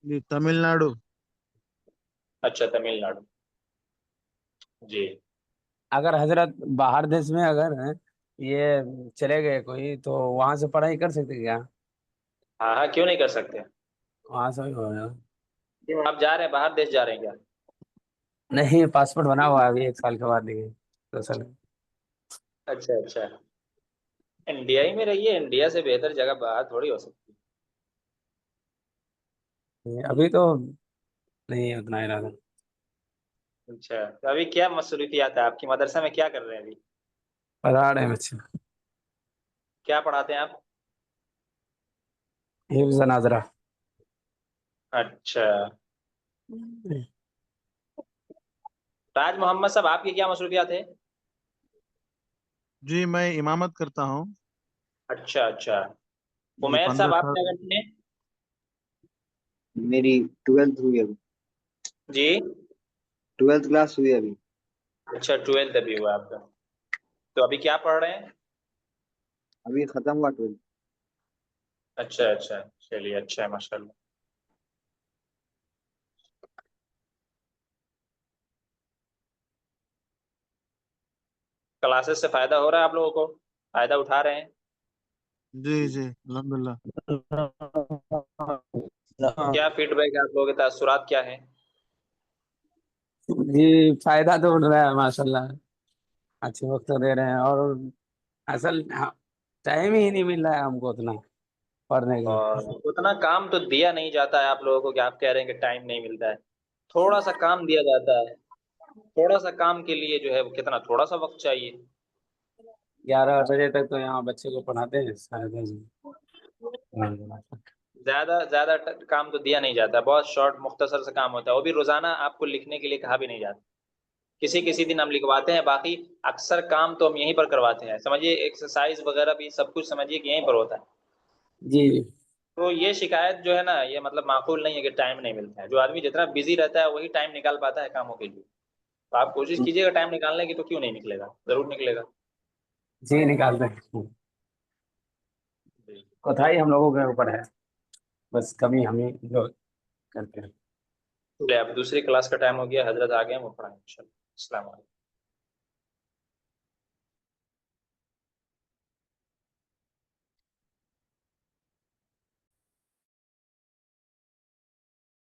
جی تمل ناڈو۔ اچھا، تمل ناڈو، جی اگر حضرت باہر دیش میں اگر یہ چلے گئے کوئی تو وہاں سے پڑھائی کر سکتے کیا؟ ہاں ہاں، کیوں نہیں کر سکتے؟ وہاں سے بھی ہوگا؟ آپ جا رہے ہیں باہر دیش جا رہے ہیں کیا؟ نہیں، پاسپورٹ بنا ہوا ہے ابھی 1 سال کے بعد دیکھیے 2 سال۔ اچھا اچھا، انڈیا ہی میں رہیے، انڈیا سے بہتر جگہ باہر تھوڑی ہو سکتی ابھی تو نہیں اتنا ارادہ۔ ہے۔ اچھا، تو ابھی کیا مصروفیات ہے آپ کی؟ مدرسہ میں کیا کر رہے ہیں ابھی؟ پڑھا رہے ہیں بچے، کیا پڑھاتے ہیں آپ؟ حفظ ناظرہ۔ اچھا، راج محمد صاحب آپ کی کیا مصروفیات ہے؟ جی میں امامت کرتا ہوں۔ اچھا اچھا، جی عمیر 15 صاحب آپ سال کیا کرتے ہیں؟ میری 12th ہوئی ابھی، جی 12th کلاس ہوئی ابھی۔ اچھا، 12th ابھی ہوا آپ کا، تو ابھی کیا پڑھ رہے ہیں؟ ابھی ختم ہوا 12th۔ اچھا اچھا، چلیے اچھا ہے ماشاء اللہ۔ کلاسز سے فائدہ ہو رہا ہے آپ لوگوں کو؟ فائدہ اٹھا رہے ہیں؟ جی جی الحمدللہ۔ کیا فیڈ بیک ہے آپ لوگوں کے؟ تاثرات کیا ہیں؟ جی فائدہ تو اٹھ رہا ہے ماشاء اللہ، اچھے وقت دے رہے ہیں، اور اصل ٹائم ہی نہیں مل رہا ہے ہم کو اتنا پڑھنے کے اور لیے۔ اتنا کام تو دیا نہیں جاتا ہے آپ لوگوں کو کہ آپ کہہ رہے ہیں کہ ٹائم نہیں ملتا ہے، تھوڑا سا کام دیا جاتا ہے، تھوڑا سا کام کے لیے جو ہے وہ کتنا تھوڑا سا وقت چاہیے۔ 11 بجے تک تو یہاں بچے کو پڑھاتے ہیں 10:30۔ زیادہ زیادہ کام تو دیا نہیں جاتا، بہت شارٹ مختصر سے کام ہوتا ہے، وہ بھی روزانہ آپ کو لکھنے کے لیے کہا بھی نہیں جاتا، کسی کسی دن ہم لکھواتے ہیں، باقی اکثر کام تو ہم یہیں پر کرواتے ہیں، سمجھیے ایکسرسائز وغیرہ بھی سب کچھ سمجھیے کہ یہیں پر ہوتا ہے۔ جی تو یہ شکایت جو ہے نا، یہ مطلب معقول نہیں ہے کہ ٹائم نہیں ملتا ہے، جو آدمی جتنا بزی رہتا ہے وہی ٹائم نکال پاتا ہے کاموں کے لیے، تو آپ کوشش کیجیے گا ٹائم نکالنے کی، تو کیوں نہیں نکلے گا؟ ضرور نکلے گا۔ جی نکالتے ہیں، جی کوتاہی ہم لوگوں کے اوپر ہے، بس کمی ہم ہی لوگ کرتے ہیں۔ اب دوسری کلاس کا ٹائم ہو گیا، حضرت آ گئے ہیں، وہ پڑھائیں انشاءاللہ۔ السلام علیکم۔